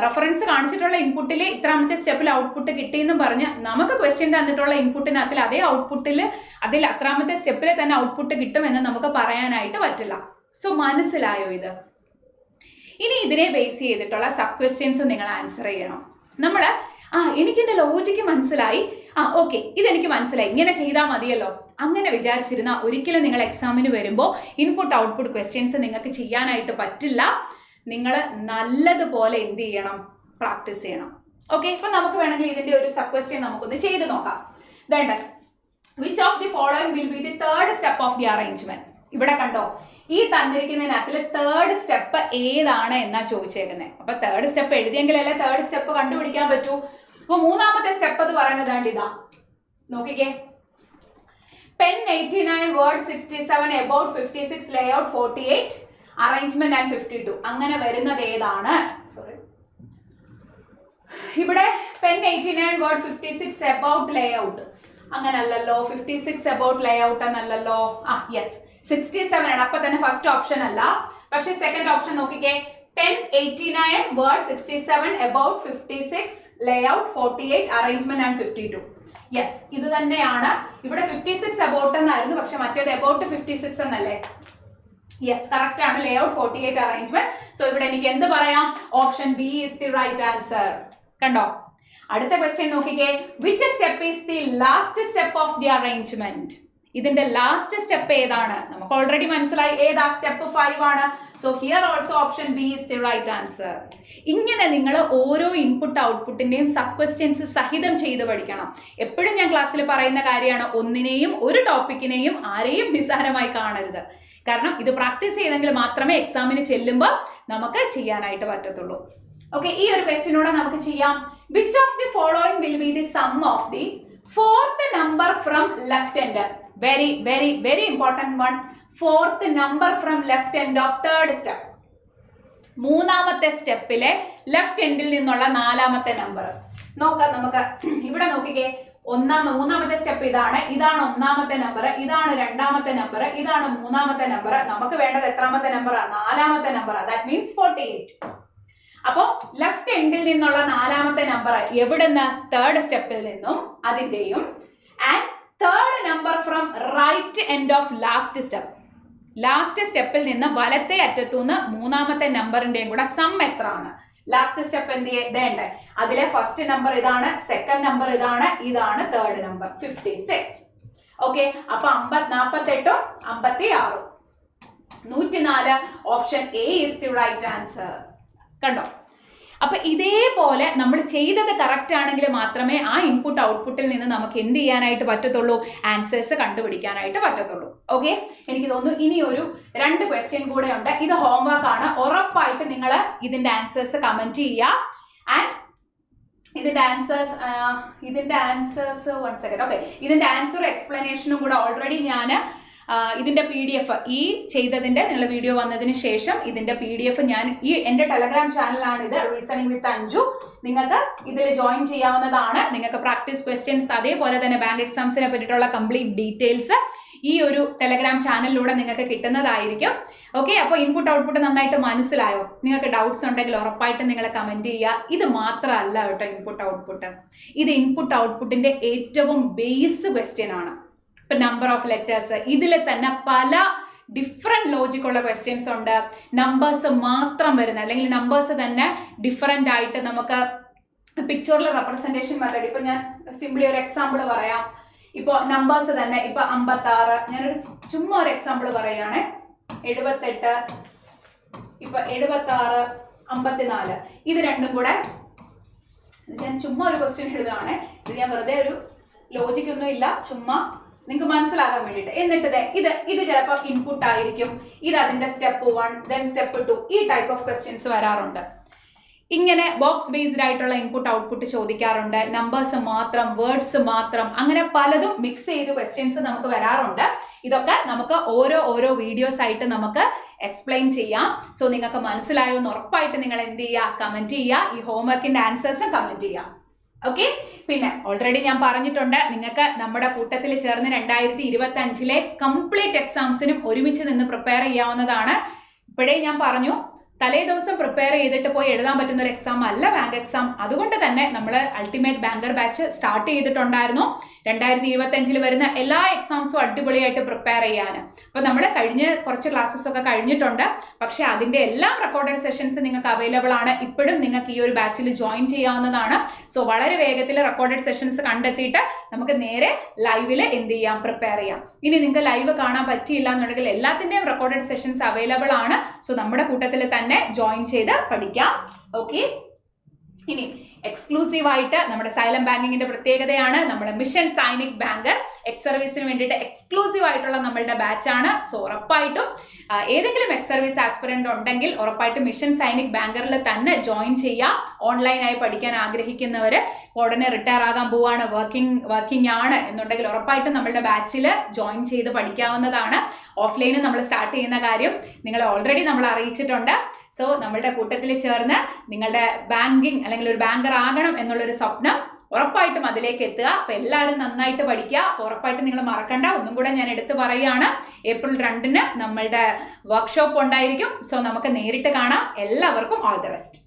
റെഫറൻസ് കാണിച്ചിട്ടുള്ള ഇൻപുട്ടിൽ ഇത്രാമത്തെ സ്റ്റെപ്പിൽ ഔട്ട്പുട്ട് കിട്ടിയെന്നും പറഞ്ഞ് നമുക്ക് ക്വസ്റ്റ്യൻ തന്നിട്ടുള്ള ഇൻപുട്ടിനകത്തിൽ അതേ ഔട്ട്പുട്ടിൽ അതിൽ അത്രാമത്തെ സ്റ്റെപ്പിൽ തന്നെ ഔട്ട്പുട്ട് കിട്ടുമെന്ന് നമുക്ക് പറയാനായിട്ട് പറ്റില്ല. സോ മനസ്സിലായോ ഇത്? ഇനി ഇതിനെ ബേസ് ചെയ്തിട്ടുള്ള സബ് ക്വസ്റ്റ്യൻസ് നിങ്ങൾ ആൻസർ ചെയ്യണം. നമ്മൾ എനിക്കെൻ്റെ ലോജിക്ക് മനസ്സിലായി, ഓക്കെ ഇതെനിക്ക് മനസ്സിലായി, ഇങ്ങനെ ചെയ്താൽ മതിയല്ലോ, അങ്ങനെ വിചാരിച്ചിരുന്ന ഒരിക്കലും നിങ്ങൾ എക്സാമിന് വരുമ്പോൾ ഇൻപുട്ട് ഔട്ട്പുട്ട് ക്വസ്റ്റ്യൻസ് നിങ്ങൾക്ക് ചെയ്യാനായിട്ട് പറ്റില്ല. നിങ്ങൾ നല്ലതുപോലെ എന്ത് ചെയ്യണം? പ്രാക്ടീസ് ചെയ്യണം. ഓക്കെ, ഇപ്പൊ നമുക്ക് വേണമെങ്കിൽ ഇതിന്റെ ഒരു സബ് ക്വസ്റ്റ്യൻ നമുക്കൊന്ന് ചെയ്ത് നോക്കാം. വേണ്ട, which of the following will be the third step of the arrangement? ഇവിടെ കണ്ടോ, ഈ തന്നിരിക്കുന്നതിനകത്തിൽ തേർഡ് സ്റ്റെപ്പ് ഏതാണ് എന്നാ ചോദിച്ചേക്കുന്നത്. അപ്പൊ തേർഡ് സ്റ്റെപ്പ് എഴുതിയെങ്കിലല്ലേ തേർഡ് സ്റ്റെപ്പ് കണ്ടുപിടിക്കാൻ പറ്റൂ. അപ്പൊ മൂന്നാമത്തെ സ്റ്റെപ്പ് എന്ന് പറയുന്നത് ഇതാ, നോക്കിക്കേ. Pen 89 word 67 about 56 layout 48 arrangement and 52. അങ്ങനെ വരുന്നത് ഏതാണ്? സോറി, ഇവിടെ പെൻ 89 വേർഡ് 56 about layout അങ്ങനല്ലല്ലോ, 56 about layout എന്നല്ലല്ലോ. യെസ് 67 ആണ്. അപ്പൊ തന്നെ ഫസ്റ്റ് ഓപ്ഷൻ അല്ല, പക്ഷെ സെക്കൻഡ് ഓപ്ഷൻ നോക്കിക്കേ. Pen 89 word 67 about 56 layout 48 arrangement and 52. Yes, ഇത് തന്നെയാണ്. ഇവിടെ 56 about എന്നായിരുന്നു, പക്ഷെ മറ്റേത് about 56 എന്നല്ലേ? യെസ്, കറക്റ്റ് ആണ്. Layout 48 arrangement. സോ ഇവിടെ എനിക്ക് എന്ത് പറയാം? Option B is the right answer. കണ്ടോ? അടുത്ത ക്വസ്റ്റ്യൻ നോക്കിക്കേ. Which step is the last step of the arrangement? ഇതിന്റെ ലാസ്റ്റ് സ്റ്റെപ്പ് ഏതാണ്? നമുക്ക് ഓൾറെഡി മനസ്സിലായി ഏതാ, സ്റ്റെപ്പ് 5 ആണ്. So here also option B is the right answer. ഇങ്ങനെ നിങ്ങൾ ഓരോ ഇൻപുട്ട് ഔട്ട്പുട്ടിന്റെയും സബ് ക്വസ്റ്റ്യൻസ് സഹിതം ചെയ്ത് പഠിക്കണം. എപ്പോഴും ഞാൻ ക്ലാസ്സിൽ പറയുന്ന കാര്യമാണ്, ഒന്നിനെയും ഒരു ടോപ്പിക്കിനെയും ആരെയും നിസ്സാരമായി കാണരുത്. കാരണം ഇത് പ്രാക്ടീസ് ചെയ്തെങ്കിൽ മാത്രമേ എക്സാമിന് ചെല്ലുമ്പോൾ നമുക്ക് ചെയ്യാനായിട്ട് പറ്റത്തുള്ളൂ. ഓക്കെ, ഈ ഒരു ക്വസ്റ്റ്യനോടെ നമുക്ക് ചെയ്യാം. Which of the following will be the sum of the fourth number from left end? Very very very important one. Fourth number from left end of third step. മൂന്നാമത്തെ സ്റ്റെപ്പിലെ ലെഫ്റ്റ് എൻഡിൽ നിന്നുള്ള നാലാമത്തെ നമ്പർ നോക്കാം. നമുക്ക് ഇവിടെ നോക്കിക്കേ. മൂന്നാമത്തെ സ്റ്റെപ്പ് ഇതാണ്. ഇതാണ് ഒന്നാമത്തെ നമ്പർ, ഇതാണ് രണ്ടാമത്തെ നമ്പർ, ഇതാണ് മൂന്നാമത്തെ നമ്പർ. നമുക്ക് വേണ്ടത് എത്രാമത്തെ നമ്പറാ? നാലാമത്തെ നമ്പർ. That means 48. അപ്പോ ലെഫ്റ്റ് എൻഡിൽ നിന്നുള്ള നാലാമത്തെ നമ്പർ എവിടുന്ന്? തേർഡ് സ്റ്റെപ്പിൽ നിന്നും അതിന്റെയും, and third number from right end of last step. Last സ്റ്റെപ്പിൽ നിന്ന് വലത്തെ അറ്റത്തുനിന്ന് മൂന്നാമത്തെ നമ്പറിന്റെയും കൂടെ സം എത്ര ആണ്? ലാസ്റ്റ് സ്റ്റെപ്പ് എന്ത് ചെയ്തേണ്ടേ? അതിലെ ഫസ്റ്റ് നമ്പർ ഇതാണ്, സെക്കൻഡ് നമ്പർ ഇതാണ്, ഇതാണ് തേർഡ് നമ്പർ 56. ഓക്കെ, അപ്പൊ 48 56 104. Option A is the right answer. കണ്ടോ? അപ്പൊ ഇതേപോലെ നമ്മൾ ചെയ്തത് കറക്റ്റ് ആണെങ്കിൽ മാത്രമേ ആ ഇൻപുട്ട് ഔട്ട്പുട്ടിൽ നിന്ന് നമുക്ക് എന്ത് ചെയ്യാനായിട്ട് പറ്റത്തുള്ളൂ? ആൻസേഴ്സ് കണ്ടുപിടിക്കാനായിട്ട് പറ്റത്തുള്ളൂ. ഓക്കെ, എനിക്ക് തോന്നുന്നു ഇനി ഒരു 2 ക്വസ്റ്റ്യൻ കൂടെ ഉണ്ട്. ഇത് ഹോംവർക്ക് ആണ്. ഉറപ്പായിട്ട് നിങ്ങൾ ഇതിന്റെ ആൻസേഴ്സ് കമന്റ് ചെയ്യുക. ആൻഡ് ഇതിന്റെ ആൻസേഴ്സ് 1 സെക്കൻഡ്. ഓക്കെ, ഇതിന്റെ ആൻസർ എക്സ്പ്ലനേഷനും കൂടെ ഓൾറെഡി ഞാൻ ഇതിന്റെ PDF ഈ ചെയ്തതിന്റെ നിങ്ങൾ വീഡിയോ വന്നതിന് ശേഷം ഇതിന്റെ PDF ഞാൻ എന്റെ ടെലഗ്രാം ചാനലാണ് ഇത്, റീസണിംഗ് വിത്ത് അഞ്ജു. നിങ്ങൾക്ക് ഇതിൽ ജോയിൻ ചെയ്യാവുന്നതാണ്. നിങ്ങൾക്ക് പ്രാക്ടീസ് ക്വസ്റ്റ്യൻസ് അതേപോലെ തന്നെ ബാങ്ക് എക്സാംസിനെ പറ്റിയിട്ടുള്ള കംപ്ലീറ്റ് ഡീറ്റെയിൽസ് ഈ ഒരു ടെലഗ്രാം ചാനലിലൂടെ നിങ്ങൾക്ക് കിട്ടുന്നതായിരിക്കും. ഓക്കെ, അപ്പോൾ ഇൻപുട്ട് ഔട്ട്പുട്ട് നന്നായിട്ട് മനസ്സിലായോ? നിങ്ങൾക്ക് ഡൗട്ട്സ് ഉണ്ടെങ്കിൽ ഉറപ്പായിട്ടും നിങ്ങൾ കമന്റ് ചെയ്യുക. ഇത് മാത്രമല്ല കേട്ടോ ഇൻപുട്ട് ഔട്ട്പുട്ട്, ഇത് ഇൻപുട്ട് ഔട്ട്പുട്ടിന്റെ ഏറ്റവും ബേസ് ക്വസ്റ്റ്യൻ ആണ്. നമ്പർ ഓഫ് ലെറ്റേഴ്സ്, ഇതിൽ തന്നെ പല ഡിഫറെന്റ് ലോജിക് ഉള്ള ക്വസ്റ്റ്യൻസ് ഉണ്ട്. നമ്പേഴ്സ് മാത്രം വരുന്ന, അല്ലെങ്കിൽ നമ്പേഴ്സ് തന്നെ ഡിഫറെന്റ് ആയിട്ട് നമുക്ക് പിക്ചറിൽ റെപ്രസെന്റേഷൻ മെത്തേഡ്. ഇപ്പൊ ഞാൻ സിംപ്ലി ഒരു എക്സാമ്പിൾ പറയാം. ഇപ്പൊ നമ്പേഴ്സ് തന്നെ, ഇപ്പൊ 56, ഞാനൊരു ചുമ്മാ ഒരു എക്സാമ്പിൾ പറയുകയാണ്. 78, ഇപ്പൊ 76, 54. ഇത് രണ്ടും കൂടെ ഞാൻ ചുമ്മാ ഒരു ക്വസ്റ്റ്യൻ എഴുതുകയാണ്. ഇത് ഞാൻ വെറുതെ ഒരു ലോജിക് ഒന്നും ഇല്ല, ചുമ്മാ നിങ്ങൾക്ക് മനസ്സിലാകാൻ വേണ്ടിയിട്ട്. എന്നിട്ട് ഇത് ചിലപ്പോൾ ഇൻപുട്ട് ആയിരിക്കും, ഇത് അതിന്റെ സ്റ്റെപ്പ് 1 ദെൻ സ്റ്റെപ്പ് 2 ഈ ടൈപ്പ് ഓഫ് ക്വസ്റ്റ്യൻസ് വരാറുണ്ട്. ഇങ്ങനെ ബോക്സ് ബേസ്ഡ് ആയിട്ടുള്ള ഇൻപുട്ട് ഔട്ട്പുട്ട് ചോദിക്കാറുണ്ട്, നമ്പേഴ്സ് മാത്രം, വേർഡ്സ് മാത്രം, അങ്ങനെ പലതും മിക്സ് ചെയ്ത് ക്വസ്റ്റ്യൻസ് നമുക്ക് വരാറുണ്ട്. ഇതൊക്കെ നമുക്ക് ഓരോ വീഡിയോസ് ആയിട്ട് നമുക്ക് എക്സ്പ്ലെയിൻ ചെയ്യാം. സോ നിങ്ങൾക്ക് മനസ്സിലായോ എന്ന് ഉറപ്പായിട്ട് നിങ്ങൾ എന്ത് ചെയ്യുക, കമന്റ് ചെയ്യുക. ഈ ഹോംവർക്കിന്റെ ആൻസേഴ്സും കമന്റ് ചെയ്യുക. ഓക്കെ, പിന്നെ ഓൾറെഡി ഞാൻ പറഞ്ഞിട്ടുണ്ട്, നിങ്ങൾക്ക് നമ്മുടെ കൂട്ടത്തിൽ ചേർന്ന് 2025 കംപ്ലീറ്റ് എക്സാംസിനും ഒരുമിച്ച് നിന്ന് പ്രിപ്പയർ ചെയ്യാവുന്നതാണ്. ഇപ്പോഴേ ഞാൻ പറഞ്ഞു, തലേ ദിവസം പ്രിപ്പയർ ചെയ്തിട്ട് പോയി എഴുതാൻ പറ്റുന്ന ഒരു എക്സാം അല്ല ബാങ്ക് എക്സാം. അതുകൊണ്ട് തന്നെ നമ്മൾ അൾട്ടിമേറ്റ് ബാങ്കർ ബാച്ച് സ്റ്റാർട്ട് ചെയ്തിട്ടുണ്ടായിരുന്നു. 2025 വരുന്ന എല്ലാ എക്സാംസും അടിപൊളിയായിട്ട് പ്രിപ്പയർ ചെയ്യാൻ. അപ്പൊ നമ്മൾ കഴിഞ്ഞ കുറച്ച് ക്ലാസ്സസ് ഒക്കെ കഴിഞ്ഞിട്ടുണ്ട്, പക്ഷെ അതിന്റെ എല്ലാം റെക്കോർഡഡ് സെഷൻസ് നിങ്ങൾക്ക് അവൈലബിൾ ആണ്. ഇപ്പോഴും നിങ്ങൾക്ക് ഈ ഒരു ബാച്ചിൽ ജോയിൻ ചെയ്യാവുന്നതാണ്. സോ വളരെ വേഗത്തിൽ റെക്കോർഡഡ് സെഷൻസ് കണ്ടെത്തിയിട്ട് നമുക്ക് നേരെ ലൈവില് എന്ത് ചെയ്യാം, പ്രിപ്പയർ ചെയ്യാം. ഇനി നിങ്ങൾക്ക് ലൈവ് കാണാൻ പറ്റിയില്ല എന്നുണ്ടെങ്കിൽ എല്ലാത്തിന്റെയും റെക്കോർഡഡ് സെഷൻസ് അവൈലബിൾ ആണ്. സോ നമ്മുടെ കൂട്ടത്തിൽ തന്നെ ജോയിൻ ചെയ്ത് പഠിക്കാം. ഓക്കെ, ഇനി എക്സ്ക്ലൂസീവ് ആയിട്ട് നമ്മുടെ സൈലം ബാങ്കിങ്ങിന്റെ പ്രത്യേകതയാണ് നമ്മുടെ മിഷൻ സൈനിക് ബാങ്കർ എക്സ് സർവീസിന് വേണ്ടിയിട്ട് എക്സ്ക്ലൂസീവ് ആയിട്ടുള്ള നമ്മളുടെ ബാച്ചാണ്. സോ ഉറപ്പായിട്ടും ഏതെങ്കിലും എക്സ് സർവീസ് ആസ്പിറന്റ് ഉണ്ടെങ്കിൽ ഉറപ്പായിട്ടും മിഷൻ സൈനിക് ബാങ്കറിൽ തന്നെ ജോയിൻ ചെയ്യാം. ഓൺലൈനായി പഠിക്കാൻ ആഗ്രഹിക്കുന്നവര്, ഉടനെ റിട്ടയർ ആകാൻ പോവാണ്, വർക്കിംഗ് ആണ് എന്നുണ്ടെങ്കിൽ ഉറപ്പായിട്ടും നമ്മളുടെ ബാച്ചിൽ ജോയിൻ ചെയ്ത് പഠിക്കാവുന്നതാണ്. ഓഫ്ലൈന് നമ്മൾ സ്റ്റാർട്ട് ചെയ്യുന്ന കാര്യം നിങ്ങളെ ഓൾറെഡി നമ്മൾ അറിയിച്ചിട്ടുണ്ട്. സോ നമ്മളുടെ കൂട്ടത്തിൽ ചേർന്ന് നിങ്ങളുടെ ബാങ്കിങ് അല്ലെങ്കിൽ ഒരു ബാങ്കർ ആകണം എന്നുള്ളൊരു സ്വപ്നം ഉറപ്പായിട്ടും അതിലേക്ക് എത്തുക. അപ്പൊ എല്ലാവരും നന്നായിട്ട് പഠിക്കുക. അപ്പൊ ഉറപ്പായിട്ടും നിങ്ങൾ മറക്കണ്ട. ഒന്നും കൂടെ ഞാൻ എടുത്തു പറയുകയാണ്, April 2 നമ്മളുടെ വർക്ക്ഷോപ്പ് ഉണ്ടായിരിക്കും. സോ നമുക്ക് നേരിട്ട് കാണാം. എല്ലാവർക്കും ഓൾ ദി ബെസ്റ്റ്.